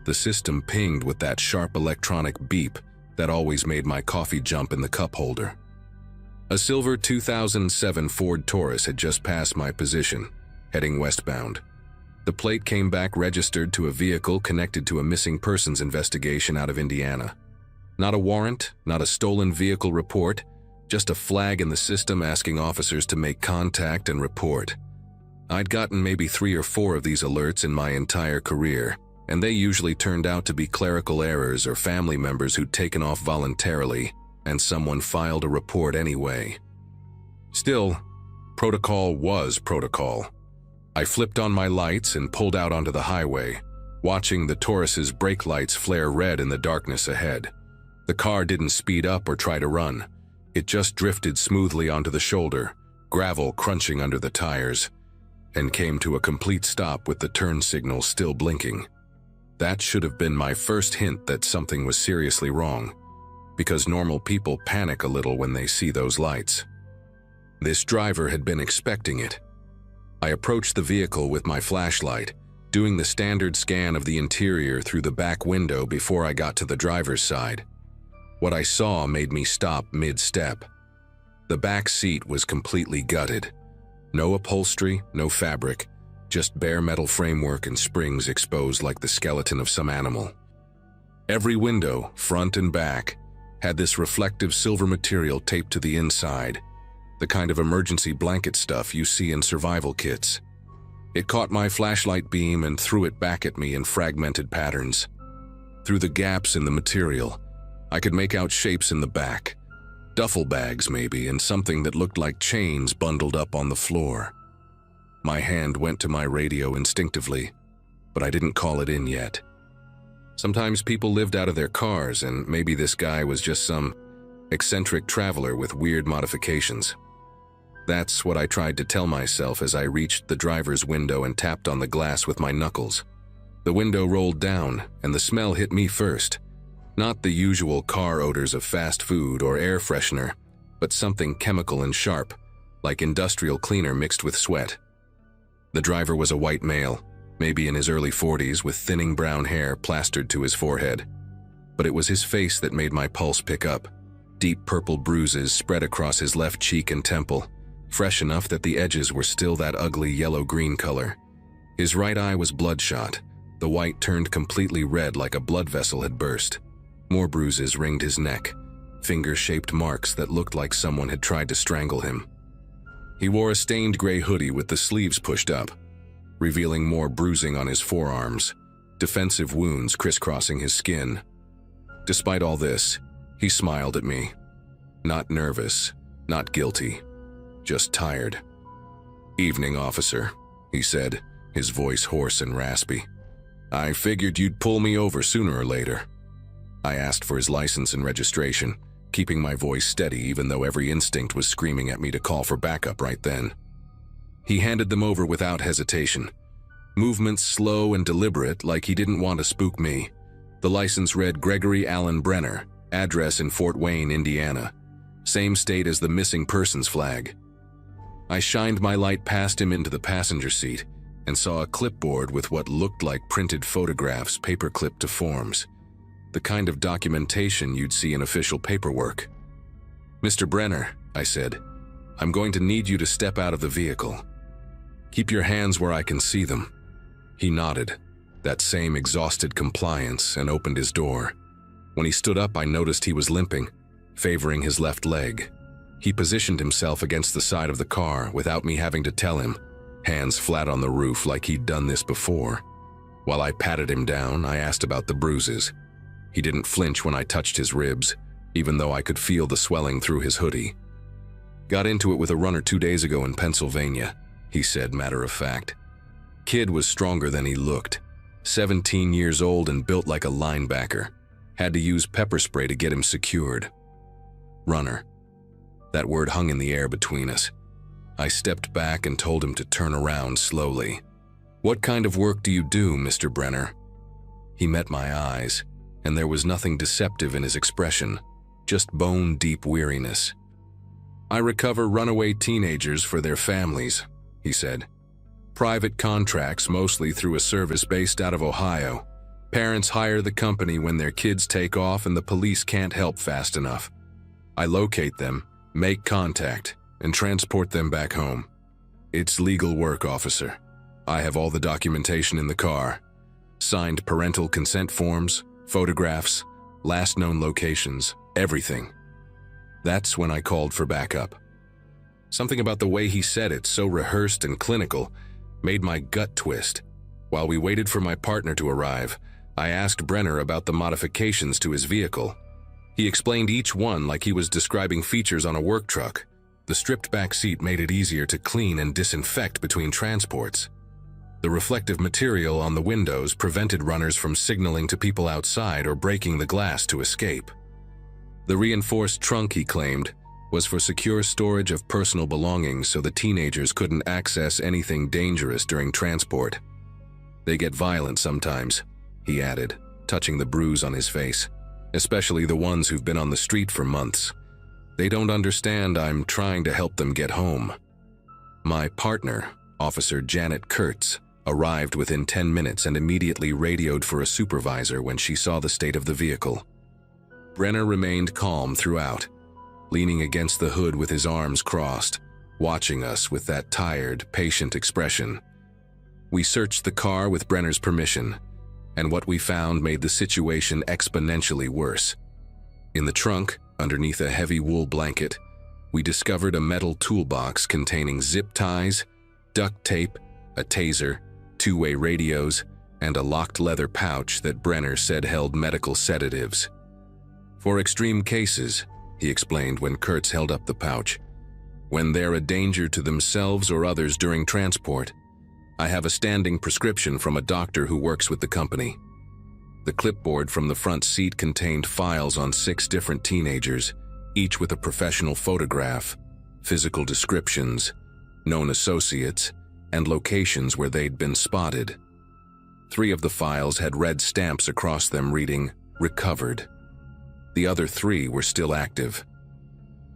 The system pinged with that sharp electronic beep that always made my coffee jump in the cup holder. A silver 2007 Ford Taurus had just passed my position, heading westbound. The plate came back registered to a vehicle connected to a missing persons investigation out of Indiana. Not a warrant, not a stolen vehicle report, just a flag in the system asking officers to make contact and report. I'd gotten maybe 3 or 4 of these alerts in my entire career, and they usually turned out to be clerical errors or family members who'd taken off voluntarily, and someone filed a report anyway. Still, protocol was protocol. I flipped on my lights and pulled out onto the highway, watching the Taurus's brake lights flare red in the darkness ahead. The car didn't speed up or try to run. It just drifted smoothly onto the shoulder, gravel crunching under the tires, and came to a complete stop with the turn signal still blinking. That should have been my first hint that something was seriously wrong, because normal people panic a little when they see those lights. This driver had been expecting it. I approached the vehicle with my flashlight, doing the standard scan of the interior through the back window before I got to the driver's side. What I saw made me stop mid-step. The back seat was completely gutted. No upholstery, no fabric, just bare metal framework and springs exposed like the skeleton of some animal. Every window, front and back, had this reflective silver material taped to the inside, the kind of emergency blanket stuff you see in survival kits. It caught my flashlight beam and threw it back at me in fragmented patterns. Through the gaps in the material, I could make out shapes in the back. Duffel bags maybe, and something that looked like chains bundled up on the floor. My hand went to my radio instinctively, but I didn't call it in yet. Sometimes people lived out of their cars, and maybe this guy was just some eccentric traveler with weird modifications. That's what I tried to tell myself as I reached the driver's window and tapped on the glass with my knuckles. The window rolled down, and the smell hit me first. Not the usual car odors of fast food or air freshener, but something chemical and sharp, like industrial cleaner mixed with sweat. The driver was a white male, maybe in his early 40s, with thinning brown hair plastered to his forehead. But it was his face that made my pulse pick up. Deep purple bruises spread across his left cheek and temple, fresh enough that the edges were still that ugly yellow-green color. His right eye was bloodshot, the white turned completely red like a blood vessel had burst. More bruises ringed his neck, finger-shaped marks that looked like someone had tried to strangle him. He wore a stained gray hoodie with the sleeves pushed up, revealing more bruising on his forearms, defensive wounds crisscrossing his skin. Despite all this, he smiled at me. Not nervous, not guilty, just tired. "Evening, officer," he said, his voice hoarse and raspy. "I figured you'd pull me over sooner or later." I asked for his license and registration, keeping my voice steady even though every instinct was screaming at me to call for backup right then. He handed them over without hesitation, movements slow and deliberate like he didn't want to spook me. The license read Gregory Allen Brenner, address in Fort Wayne, Indiana, same state as the missing persons flag. I shined my light past him into the passenger seat and saw a clipboard with what looked like printed photographs paper-clipped to forms, the kind of documentation you'd see in official paperwork. "Mr. Brenner," I said, "I'm going to need you to step out of the vehicle. Keep your hands where I can see them." He nodded, that same exhausted compliance, and opened his door. When he stood up, I noticed he was limping, favoring his left leg. He positioned himself against the side of the car without me having to tell him, hands flat on the roof like he'd done this before. While I patted him down, I asked about the bruises. He didn't flinch when I touched his ribs, even though I could feel the swelling through his hoodie. "Got into it with a runner 2 days ago in Pennsylvania," he said, matter of fact. Kid was stronger than he looked, 17 years old and built like a linebacker. Had to use pepper spray to get him secured. Runner. That word hung in the air between us. I stepped back and told him to turn around slowly. "What kind of work do you do, Mr. Brenner?" He met my eyes, and there was nothing deceptive in his expression, just bone-deep weariness. "I recover runaway teenagers for their families," he said. "Private contracts, mostly through a service based out of Ohio. Parents hire the company when their kids take off and the police can't help fast enough. I locate them, make contact, and transport them back home. It's legal work, officer. I have all the documentation in the car. Signed parental consent forms, photographs, last known locations, everything." That's when I called for backup. Something about the way he said it, so rehearsed and clinical, made my gut twist. While we waited for my partner to arrive, I asked Brenner about the modifications to his vehicle. He explained each one like he was describing features on a work truck. The stripped back seat made it easier to clean and disinfect between transports. The reflective material on the windows prevented runners from signaling to people outside or breaking the glass to escape. The reinforced trunk, he claimed, was for secure storage of personal belongings so the teenagers couldn't access anything dangerous during transport. "They get violent sometimes," he added, touching the bruise on his face, "especially the ones who've been on the street for months. They don't understand I'm trying to help them get home." My partner, Officer Janet Kurtz, arrived within 10 minutes and immediately radioed for a supervisor when she saw the state of the vehicle. Brenner remained calm throughout, leaning against the hood with his arms crossed, watching us with that tired, patient expression. We searched the car with Brenner's permission, and what we found made the situation exponentially worse. In the trunk, underneath a heavy wool blanket, we discovered a metal toolbox containing zip ties, duct tape, a taser, two-way radios, and a locked leather pouch that Brenner said held medical sedatives. "For extreme cases," he explained when Kurtz held up the pouch, "when they're a danger to themselves or others during transport. I have a standing prescription from a doctor who works with the company." The clipboard from the front seat contained files on 6 different teenagers, each with a professional photograph, physical descriptions, known associates, and locations where they'd been spotted. 3 of the files had red stamps across them reading, "Recovered." The other 3 were still active.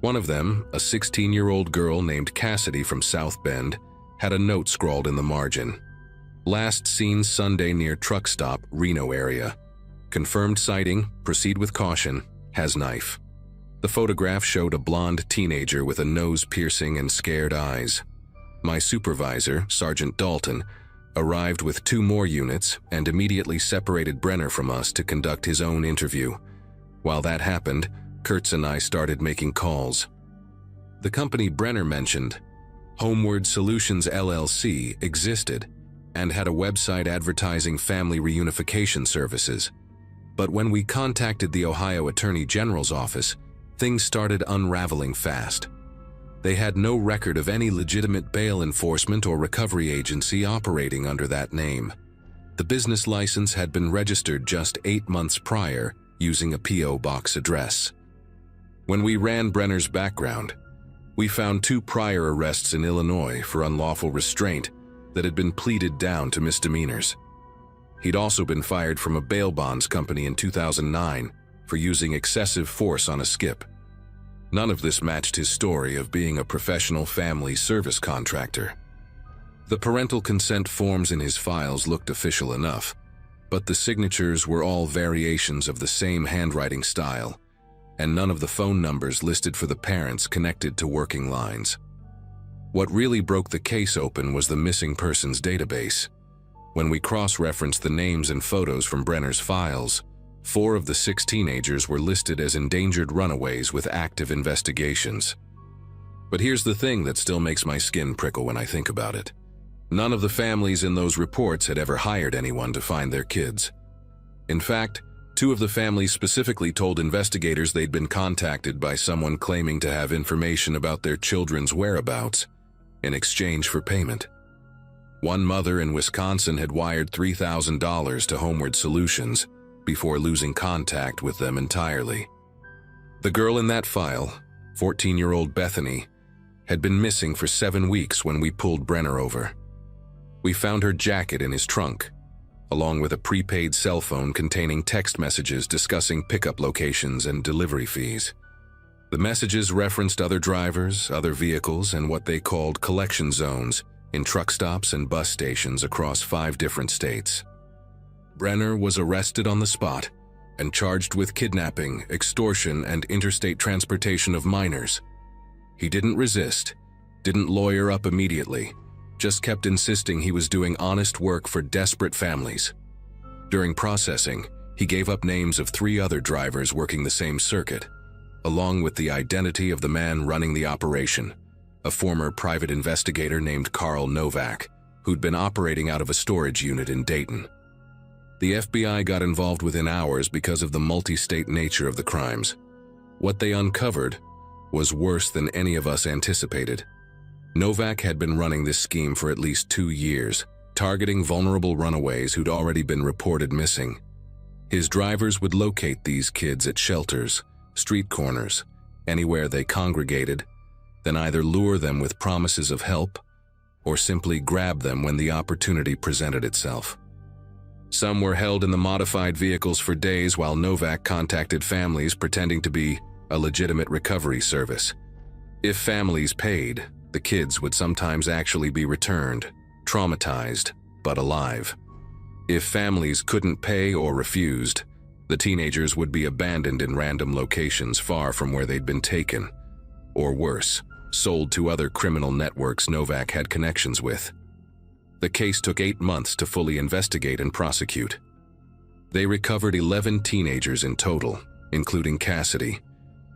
One of them, a 16-year-old girl named Cassidy from South Bend, had a note scrawled in the margin. Last seen Sunday near truck stop, Reno area. Confirmed sighting, proceed with caution, has knife. The photograph showed a blonde teenager with a nose piercing and scared eyes. My supervisor, Sergeant Dalton, arrived with 2 more units and immediately separated Brenner from us to conduct his own interview. While that happened, Kurtz and I started making calls. The company Brenner mentioned, Homeward Solutions LLC, existed and had a website advertising family reunification services. But when we contacted the Ohio Attorney General's office, things started unraveling fast. They had no record of any legitimate bail enforcement or recovery agency operating under that name. The business license had been registered just 8 months prior using a P.O. box address. When we ran Brenner's background, we found 2 prior arrests in Illinois for unlawful restraint that had been pleaded down to misdemeanors. He'd also been fired from a bail bonds company in 2009 for using excessive force on a skip. None of this matched his story of being a professional family service contractor. The parental consent forms in his files looked official enough, but the signatures were all variations of the same handwriting style, and none of the phone numbers listed for the parents connected to working lines. What really broke the case open was the missing persons database. When we cross-referenced the names and photos from Brenner's files, 4 of the 6 teenagers were listed as endangered runaways with active investigations. But here's the thing that still makes my skin prickle when I think about it. None of the families in those reports had ever hired anyone to find their kids. In fact, 2 of the families specifically told investigators they'd been contacted by someone claiming to have information about their children's whereabouts in exchange for payment. One mother in Wisconsin had wired $3,000 to Homeward Solutions before losing contact with them entirely. The girl in that file, 14-year-old Bethany, had been missing for 7 weeks when we pulled Brenner over. We found her jacket in his trunk, along with a prepaid cell phone containing text messages discussing pickup locations and delivery fees. The messages referenced other drivers, other vehicles, and what they called collection zones in truck stops and bus stations across 5 different states. Brenner was arrested on the spot and charged with kidnapping, extortion, and interstate transportation of minors. He didn't resist, didn't lawyer up immediately, just kept insisting he was doing honest work for desperate families. During processing, he gave up names of 3 other drivers working the same circuit, along with the identity of the man running the operation, a former private investigator named Carl Novak, who'd been operating out of a storage unit in Dayton. The FBI got involved within hours because of the multi-state nature of the crimes. What they uncovered was worse than any of us anticipated. Novak had been running this scheme for at least 2 years, targeting vulnerable runaways who'd already been reported missing. His drivers would locate these kids at shelters, street corners, anywhere they congregated, then either lure them with promises of help or simply grab them when the opportunity presented itself. Some were held in the modified vehicles for days while Novak contacted families pretending to be a legitimate recovery service. If families paid, the kids would sometimes actually be returned, traumatized, but alive. If families couldn't pay or refused, the teenagers would be abandoned in random locations far from where they'd been taken, or worse, sold to other criminal networks Novak had connections with. The case took 8 months to fully investigate and prosecute. They recovered 11 teenagers in total, including Cassidy,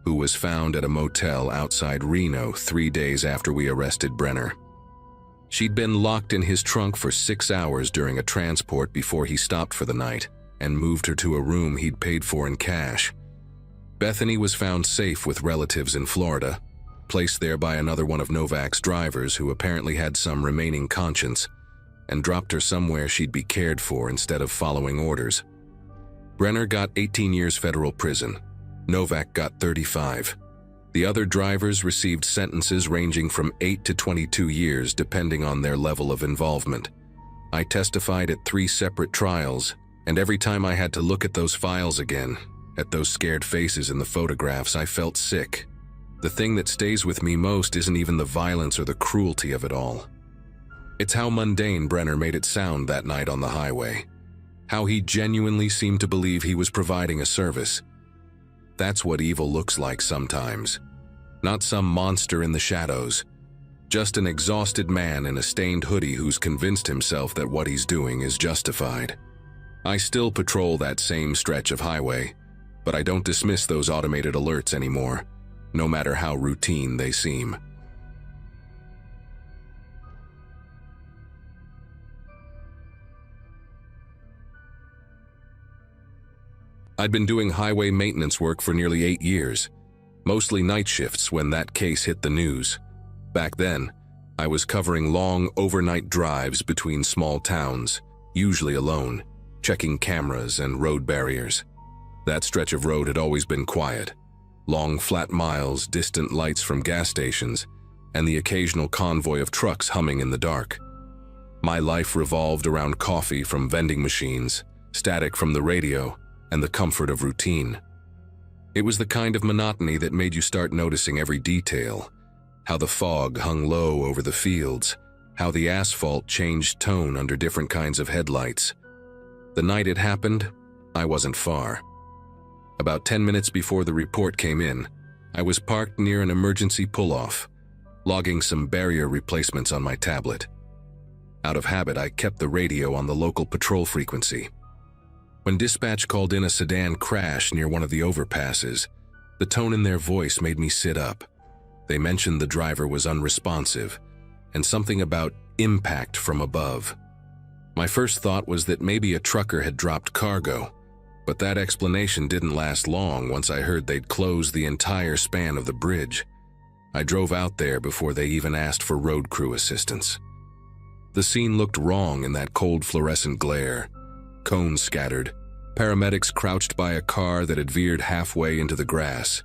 who was found at a motel outside Reno 3 days after we arrested Brenner. She'd been locked in his trunk for 6 hours during a transport before he stopped for the night and moved her to a room he'd paid for in cash. Bethany was found safe with relatives in Florida, placed there by another one of Novak's drivers who apparently had some remaining conscience, and dropped her somewhere she'd be cared for instead of following orders. Brenner got 18 years federal prison. Novak got 35. The other drivers received sentences ranging from 8 to 22 years depending on their level of involvement. I testified at 3 separate trials, and every time I had to look at those files again, At those scared faces in the photographs, I felt sick. The thing that stays with me most isn't even the violence or the cruelty of it all. It's how mundane Brenner made it sound that night on the highway. How he genuinely seemed to believe he was providing a service. That's what evil looks like sometimes. Not some monster in the shadows. Just an exhausted man in a stained hoodie who's convinced himself that what he's doing is justified. I still patrol that same stretch of highway, but I don't dismiss those automated alerts anymore, no matter how routine they seem. I'd been doing highway maintenance work for nearly 8 years, mostly night shifts when that case hit the news. Back then, I was covering long overnight drives between small towns, usually alone, checking cameras and road barriers. That stretch of road had always been quiet. Long flat miles, distant lights from gas stations, and the occasional convoy of trucks humming in the dark. My life revolved around coffee from vending machines, static from the radio, and the comfort of routine. It was the kind of monotony that made you start noticing every detail. How the fog hung low over the fields, how the asphalt changed tone under different kinds of headlights. The night it happened, I wasn't far. About 10 minutes before the report came in, I was parked near an emergency pull-off, logging some barrier replacements on my tablet. Out of habit, I kept the radio on the local patrol frequency. When dispatch called in a sedan crash near one of the overpasses, the tone in their voice made me sit up. They mentioned the driver was unresponsive, and something about impact from above. My first thought was that maybe a trucker had dropped cargo, but that explanation didn't last long once I heard they'd closed the entire span of the bridge. I drove out there before they even asked for road crew assistance. The scene looked wrong in that cold fluorescent glare. Cones scattered, paramedics crouched by a car that had veered halfway into the grass.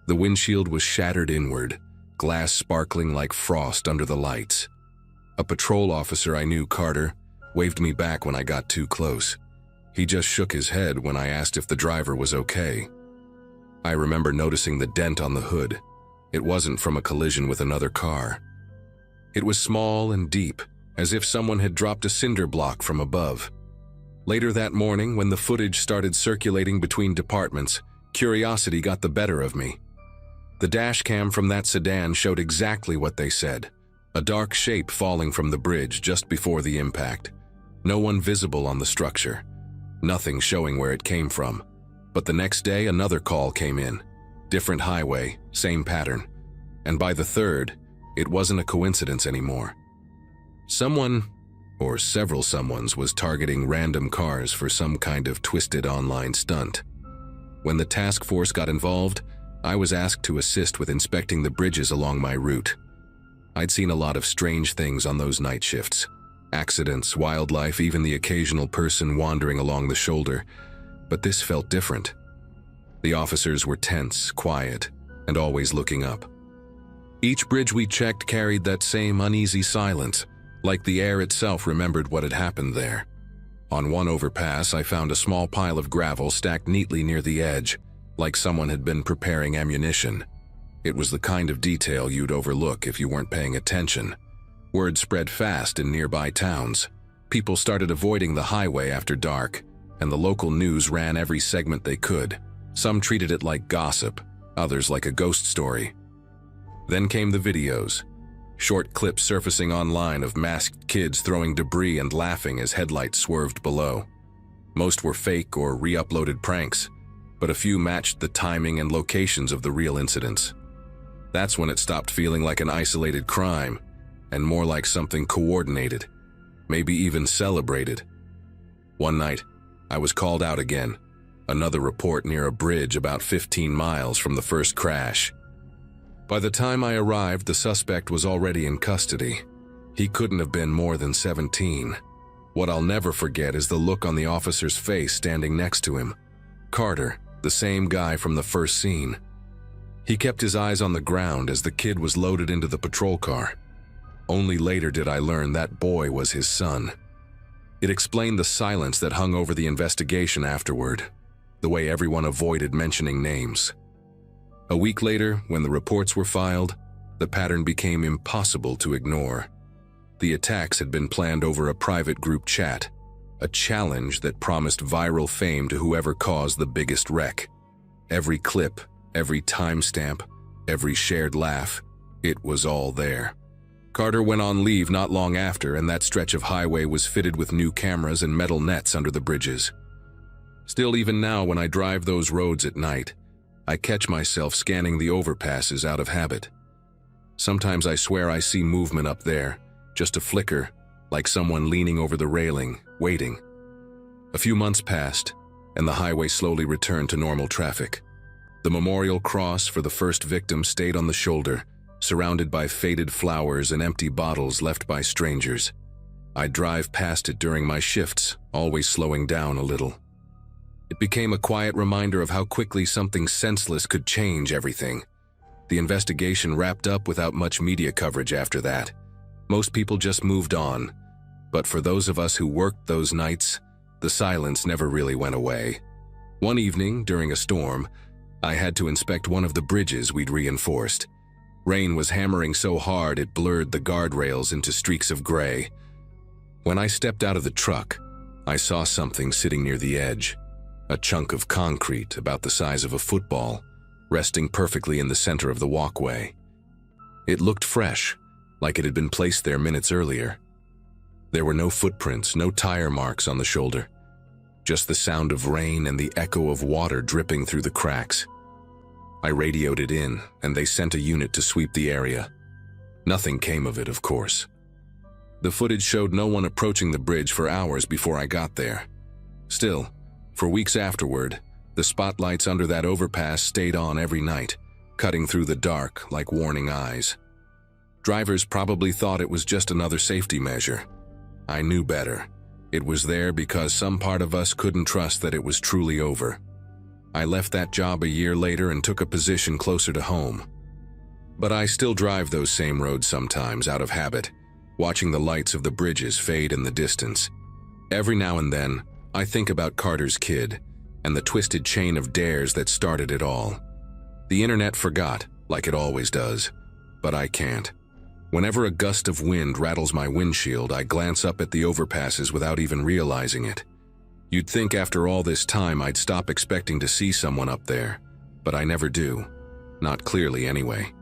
The windshield was shattered inward, glass sparkling like frost under the lights. A patrol officer I knew, Carter, waved me back when I got too close. He just shook his head when I asked if the driver was okay. I remember noticing the dent on the hood. It wasn't from a collision with another car. It was small and deep, as if someone had dropped a cinder block from above. Later that morning, when the footage started circulating between departments, curiosity got the better of me. The dash cam from that sedan showed exactly what they said. A dark shape falling from the bridge just before the impact. No one visible on the structure. Nothing showing where it came from. But the next day, another call came in. Different highway, same pattern. And by the third, it wasn't a coincidence anymore. Someone, or several someones, was targeting random cars for some kind of twisted online stunt. When the task force got involved, I was asked to assist with inspecting the bridges along my route. I'd seen a lot of strange things on those night shifts. Accidents, wildlife, even the occasional person wandering along the shoulder. But this felt different. The officers were tense, quiet, and always looking up. Each bridge we checked carried that same uneasy silence, like the air itself remembered what had happened there. On one overpass, I found a small pile of gravel stacked neatly near the edge, like someone had been preparing ammunition. It was the kind of detail you'd overlook if you weren't paying attention. Word spread fast in nearby towns. People started avoiding the highway after dark, and the local news ran every segment they could. Some treated it like gossip, others like a ghost story. Then came the videos. Short clips surfacing online of masked kids throwing debris and laughing as headlights swerved below. Most were fake or re-uploaded pranks, but a few matched the timing and locations of the real incidents. That's when it stopped feeling like an isolated crime, and more like something coordinated, maybe even celebrated. One night, I was called out again. Another report near a bridge about 15 miles from the first crash. By the time I arrived, the suspect was already in custody. He couldn't have been more than 17. What I'll never forget is the look on the officer's face standing next to him. Carter, the same guy from the first scene. He kept his eyes on the ground as the kid was loaded into the patrol car. Only later did I learn that boy was his son. It explained the silence that hung over the investigation afterward. the way everyone avoided mentioning names. A week later, when the reports were filed, the pattern became impossible to ignore. The attacks had been planned over a private group chat, a challenge that promised viral fame to whoever caused the biggest wreck. Every clip, every timestamp, every shared laugh, it was all there. Carter went on leave not long after, and that stretch of highway was fitted with new cameras and metal nets under the bridges. Still, even now, when I drive those roads at night, I catch myself scanning the overpasses out of habit. Sometimes I swear I see movement up there, just a flicker, like someone leaning over the railing, waiting. A few months passed, and the highway slowly returned to normal traffic. The memorial cross for the first victim stayed on the shoulder, surrounded by faded flowers and empty bottles left by strangers. I'd drive past it during my shifts, always slowing down a little. It became a quiet reminder of how quickly something senseless could change everything. The investigation wrapped up without much media coverage after that. Most people just moved on. But for those of us who worked those nights, the silence never really went away. One evening, during a storm, I had to inspect one of the bridges we'd reinforced. Rain was hammering so hard it blurred the guardrails into streaks of gray. When I stepped out of the truck, I saw something sitting near the edge. A chunk of concrete about the size of a football, resting perfectly in the center of the walkway. It looked fresh, like it had been placed there minutes earlier. There were no footprints, no tire marks on the shoulder. Just the sound of rain and the echo of water dripping through the cracks. I radioed it in, and they sent a unit to sweep the area. Nothing came of it, of course. The footage showed no one approaching the bridge for hours before I got there. Still, for weeks afterward, the spotlights under that overpass stayed on every night, cutting through the dark like warning eyes. Drivers probably thought it was just another safety measure. I knew better. It was there because some part of us couldn't trust that it was truly over. I left that job a year later and took a position closer to home. But I still drive those same roads sometimes out of habit, watching the lights of the bridges fade in the distance. Every now and then, I think about Carter's kid and the twisted chain of dares that started it all. The internet forgot, like it always does, but I can't. Whenever a gust of wind rattles my windshield, I glance up at the overpasses without even realizing it. You'd think after all this time I'd stop expecting to see someone up there, but I never do. Not clearly, anyway.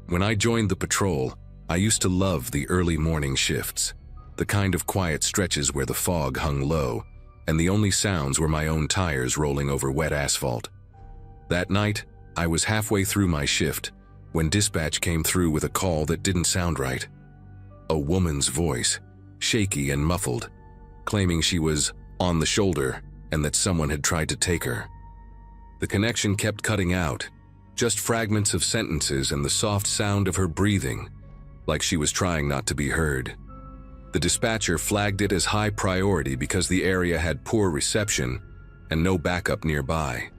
When I joined the patrol, I used to love the early morning shifts, the kind of quiet stretches where the fog hung low, and the only sounds were my own tires rolling over wet asphalt. That night, I was halfway through my shift when dispatch came through with a call that didn't sound right. A woman's voice, shaky and muffled, claiming she was on the shoulder and that someone had tried to take her. The connection kept cutting out, just fragments of sentences and the soft sound of her breathing, like she was trying not to be heard. The dispatcher flagged it as high priority because the area had poor reception and no backup nearby.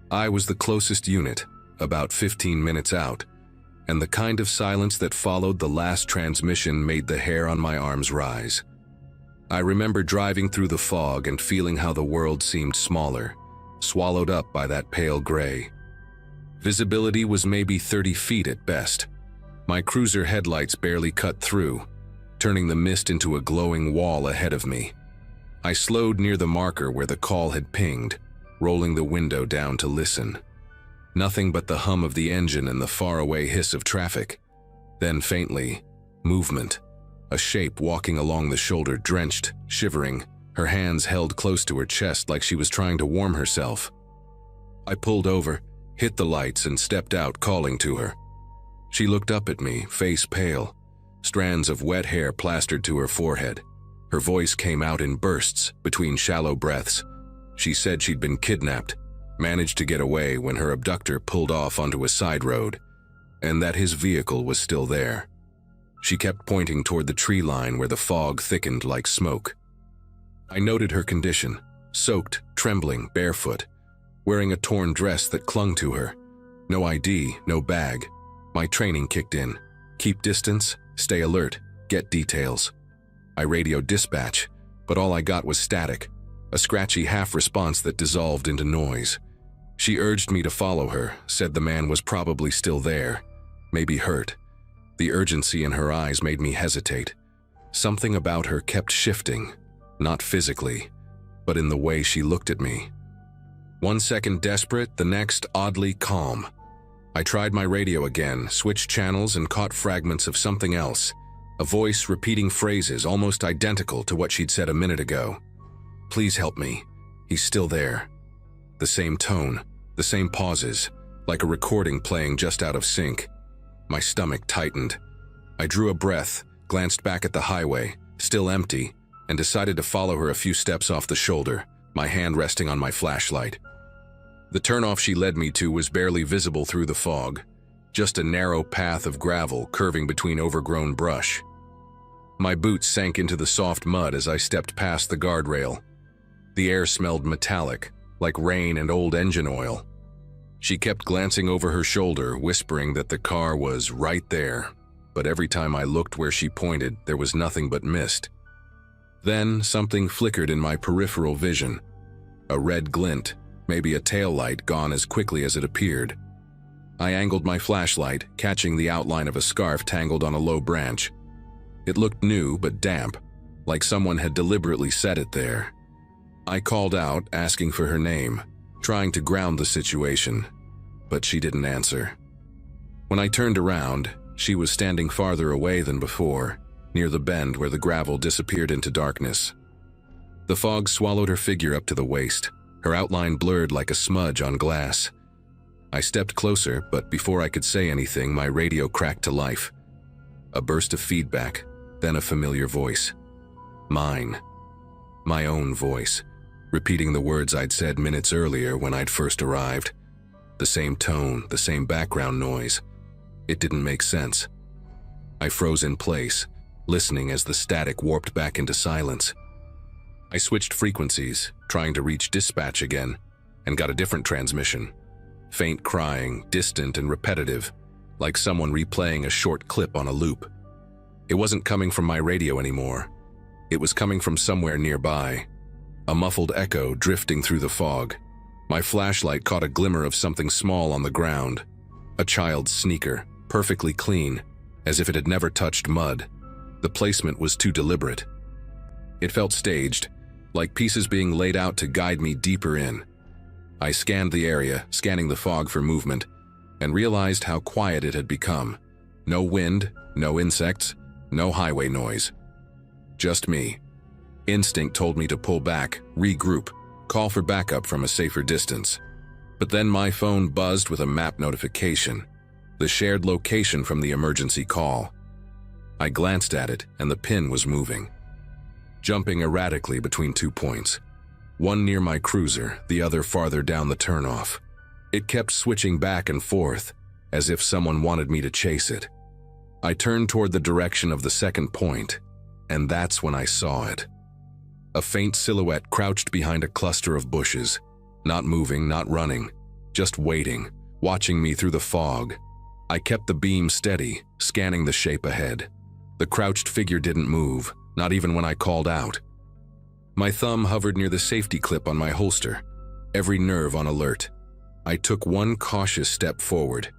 I was the closest unit, about 15 minutes out, and the kind of silence that followed the last transmission made the hair on my arms rise. I remember driving through the fog and feeling how the world seemed smaller, swallowed up by that pale gray. Visibility was maybe 30 feet at best. My cruiser headlights barely cut through, turning the mist into a glowing wall ahead of me. I slowed near the marker where the call had pinged, rolling the window down to listen. Nothing but the hum of the engine and the faraway hiss of traffic. Then faintly, movement. A shape walking along the shoulder, drenched, shivering, her hands held close to her chest like she was trying to warm herself. I pulled over, hit the lights, and stepped out, calling to her. She looked up at me, face pale, strands of wet hair plastered to her forehead. Her voice came out in bursts, between shallow breaths. She said she'd been kidnapped, managed to get away when her abductor pulled off onto a side road, and that his vehicle was still there. She kept pointing toward the tree line where the fog thickened like smoke. I noted her condition, soaked, trembling, barefoot, wearing a torn dress that clung to her. No ID, no bag. My training kicked in. Keep distance, stay alert, get details. I radioed dispatch, but all I got was static, a scratchy half-response that dissolved into noise. She urged me to follow her, said the man was probably still there, maybe hurt. The urgency in her eyes made me hesitate. Something about her kept shifting, not physically, but in the way she looked at me. 1 second desperate, the next oddly calm. I tried my radio again, switched channels, and caught fragments of something else, a voice repeating phrases almost identical to what she'd said a minute ago. "Please help me. He's still there." The same tone, the same pauses, like a recording playing just out of sync. My stomach tightened. I drew a breath, glanced back at the highway, still empty, and decided to follow her a few steps off the shoulder, my hand resting on my flashlight. The turnoff she led me to was barely visible through the fog, just a narrow path of gravel curving between overgrown brush. My boots sank into the soft mud as I stepped past the guardrail. The air smelled metallic, like rain and old engine oil. She kept glancing over her shoulder, whispering that the car was right there, but every time I looked where she pointed, there was nothing but mist. Then something flickered in my peripheral vision. A red glint, maybe a taillight gone as quickly as it appeared. I angled my flashlight, catching the outline of a scarf tangled on a low branch. It looked new but damp, like someone had deliberately set it there. I called out, asking for her name, trying to ground the situation, but she didn't answer. When I turned around, she was standing farther away than before, near the bend where the gravel disappeared into darkness. The fog swallowed her figure up to the waist, her outline blurred like a smudge on glass. I stepped closer, but before I could say anything, my radio cracked to life. A burst of feedback, then a familiar voice. Mine. My own voice, repeating the words I'd said minutes earlier when I'd first arrived. The same tone, the same background noise. It didn't make sense. I froze in place, listening as the static warped back into silence. I switched frequencies, trying to reach dispatch again, and got a different transmission. Faint crying, distant and repetitive, like someone replaying a short clip on a loop. It wasn't coming from my radio anymore. It was coming from somewhere nearby. A muffled echo drifting through the fog. My flashlight caught a glimmer of something small on the ground. A child's sneaker, perfectly clean, as if it had never touched mud. The placement was too deliberate. It felt staged, like pieces being laid out to guide me deeper in. I scanned the area, scanning the fog for movement, and realized how quiet it had become. No wind, no insects, no highway noise. Just me. Instinct told me to pull back, regroup, call for backup from a safer distance. But then my phone buzzed with a map notification, the shared location from the emergency call. I glanced at it, and the pin was moving, jumping erratically between 2 points. One near my cruiser, the other farther down the turnoff. It kept switching back and forth, as if someone wanted me to chase it. I turned toward the direction of the second point, and that's when I saw it. A faint silhouette crouched behind a cluster of bushes, not moving, not running, just waiting, watching me through the fog. I kept the beam steady, scanning the shape ahead. The crouched figure didn't move, not even when I called out. My thumb hovered near the safety clip on my holster, every nerve on alert. I took one cautious step forward.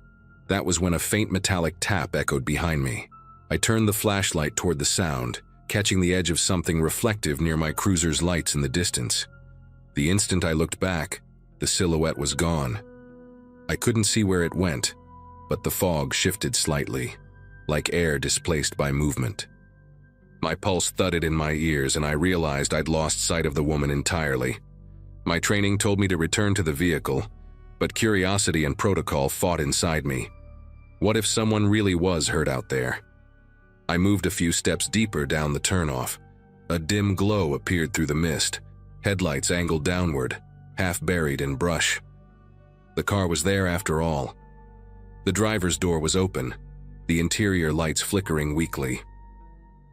That was when a faint metallic tap echoed behind me. I turned the flashlight toward the sound, catching the edge of something reflective near my cruiser's lights in the distance. The instant I looked back, the silhouette was gone. I couldn't see where it went, but the fog shifted slightly, like air displaced by movement. My pulse thudded in my ears, and I realized I'd lost sight of the woman entirely. My training told me to return to the vehicle, but curiosity and protocol fought inside me. What if someone really was hurt out there? I moved a few steps deeper down the turnoff. A dim glow appeared through the mist, headlights angled downward, half buried in brush. The car was there after all. The driver's door was open, the interior lights flickering weakly.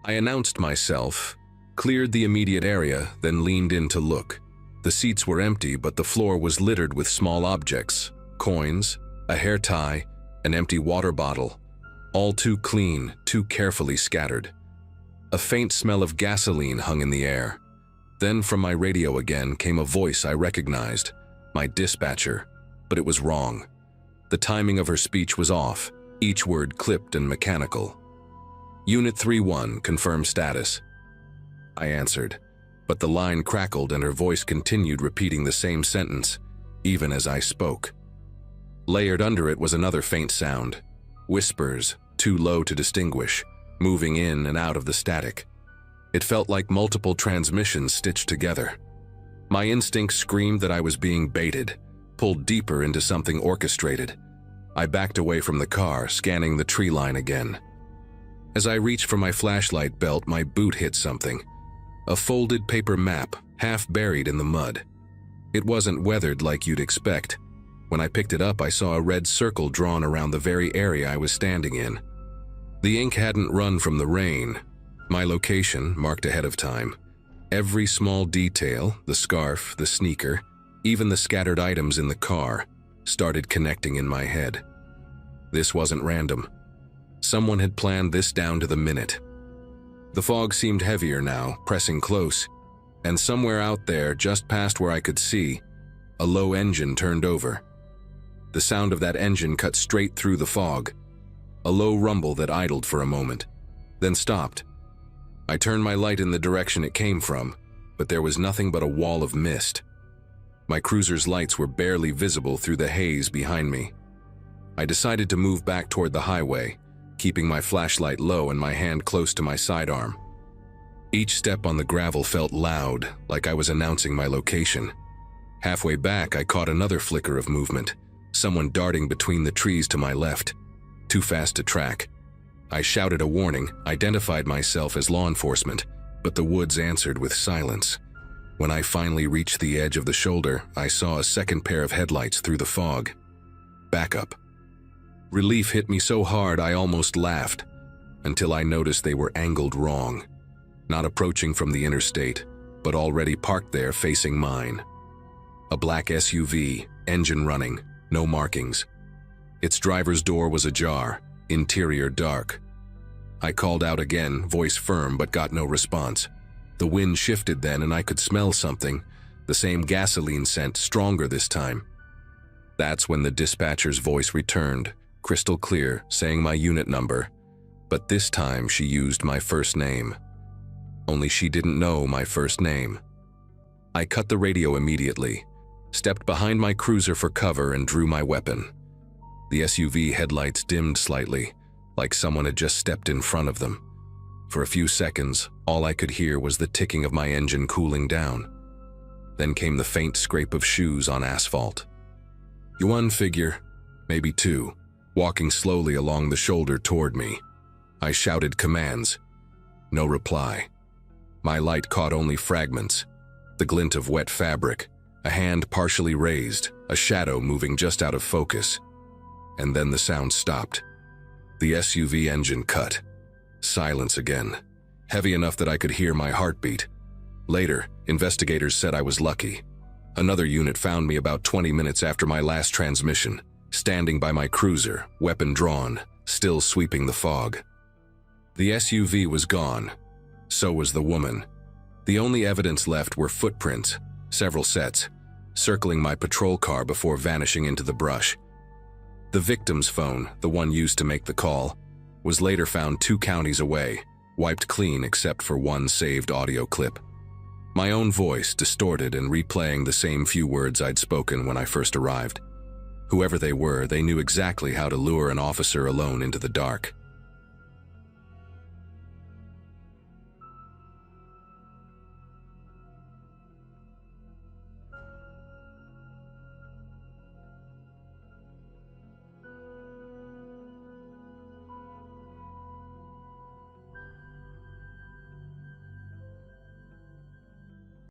I announced myself, cleared the immediate area, then leaned in to look. The seats were empty, but the floor was littered with small objects, coins, a hair tie, an empty water bottle, all too clean, too carefully scattered. A faint smell of gasoline hung in the air. Then from my radio again came a voice I recognized, my dispatcher, but it was wrong. The timing of her speech was off, each word clipped and mechanical. Unit 3-1, confirm status. I answered, but the line crackled and her voice continued repeating the same sentence, even as I spoke. Layered under it was another faint sound, whispers, too low to distinguish, moving in and out of the static. It felt like multiple transmissions stitched together. My instincts screamed that I was being baited, pulled deeper into something orchestrated. I backed away from the car, scanning the tree line again. As I reached for my flashlight belt, my boot hit something. A folded paper map, half buried in the mud. It wasn't weathered like you'd expect. When I picked it up, I saw a red circle drawn around the very area I was standing in. The ink hadn't run from the rain. My location, marked ahead of time. Every small detail, the scarf, the sneaker, even the scattered items in the car, started connecting in my head. This wasn't random. Someone had planned this down to the minute. The fog seemed heavier now, pressing close, and somewhere out there, just past where I could see, a low engine turned over. The sound of that engine cut straight through the fog, a low rumble that idled for a moment, then stopped. I turned my light in the direction it came from, but there was nothing but a wall of mist. My cruiser's lights were barely visible through the haze behind me. I decided to move back toward the highway, keeping my flashlight low and my hand close to my sidearm. Each step on the gravel felt loud, like I was announcing my location. Halfway back, I caught another flicker of movement, someone darting between the trees to my left, too fast to track. I shouted a warning, identified myself as law enforcement, but the woods answered with silence. When I finally reached the edge of the shoulder, I saw a second pair of headlights through the fog. Backup. Relief hit me so hard I almost laughed, until I noticed they were angled wrong. Not approaching from the interstate, but already parked there facing mine. A black SUV, engine running, no markings. Its driver's door was ajar, interior dark. I called out again, voice firm, but got no response. The wind shifted then and I could smell something, the same gasoline scent, stronger this time. That's when the dispatcher's voice returned, crystal clear, saying my unit number, but this time she used my first name. Only she didn't know my first name. I cut the radio immediately, stepped behind my cruiser for cover and drew my weapon. The SUV headlights dimmed slightly, like someone had just stepped in front of them. For a few seconds, all I could hear was the ticking of my engine cooling down. Then came the faint scrape of shoes on asphalt. One figure, maybe two, walking slowly along the shoulder toward me. I shouted commands. No reply. My light caught only fragments, the glint of wet fabric, a hand partially raised, a shadow moving just out of focus. And then the sound stopped. The SUV engine cut. Silence again, heavy enough that I could hear my heartbeat. Later, investigators said I was lucky. Another unit found me about 20 minutes after my last transmission, standing by my cruiser, weapon drawn, still sweeping the fog. The SUV was gone. So was the woman. The only evidence left were footprints, several sets, circling my patrol car before vanishing into the brush. The victim's phone, the one used to make the call, was later found 2 counties away, wiped clean except for one saved audio clip. My own voice, distorted and replaying the same few words I'd spoken when I first arrived. Whoever they were, they knew exactly how to lure an officer alone into the dark.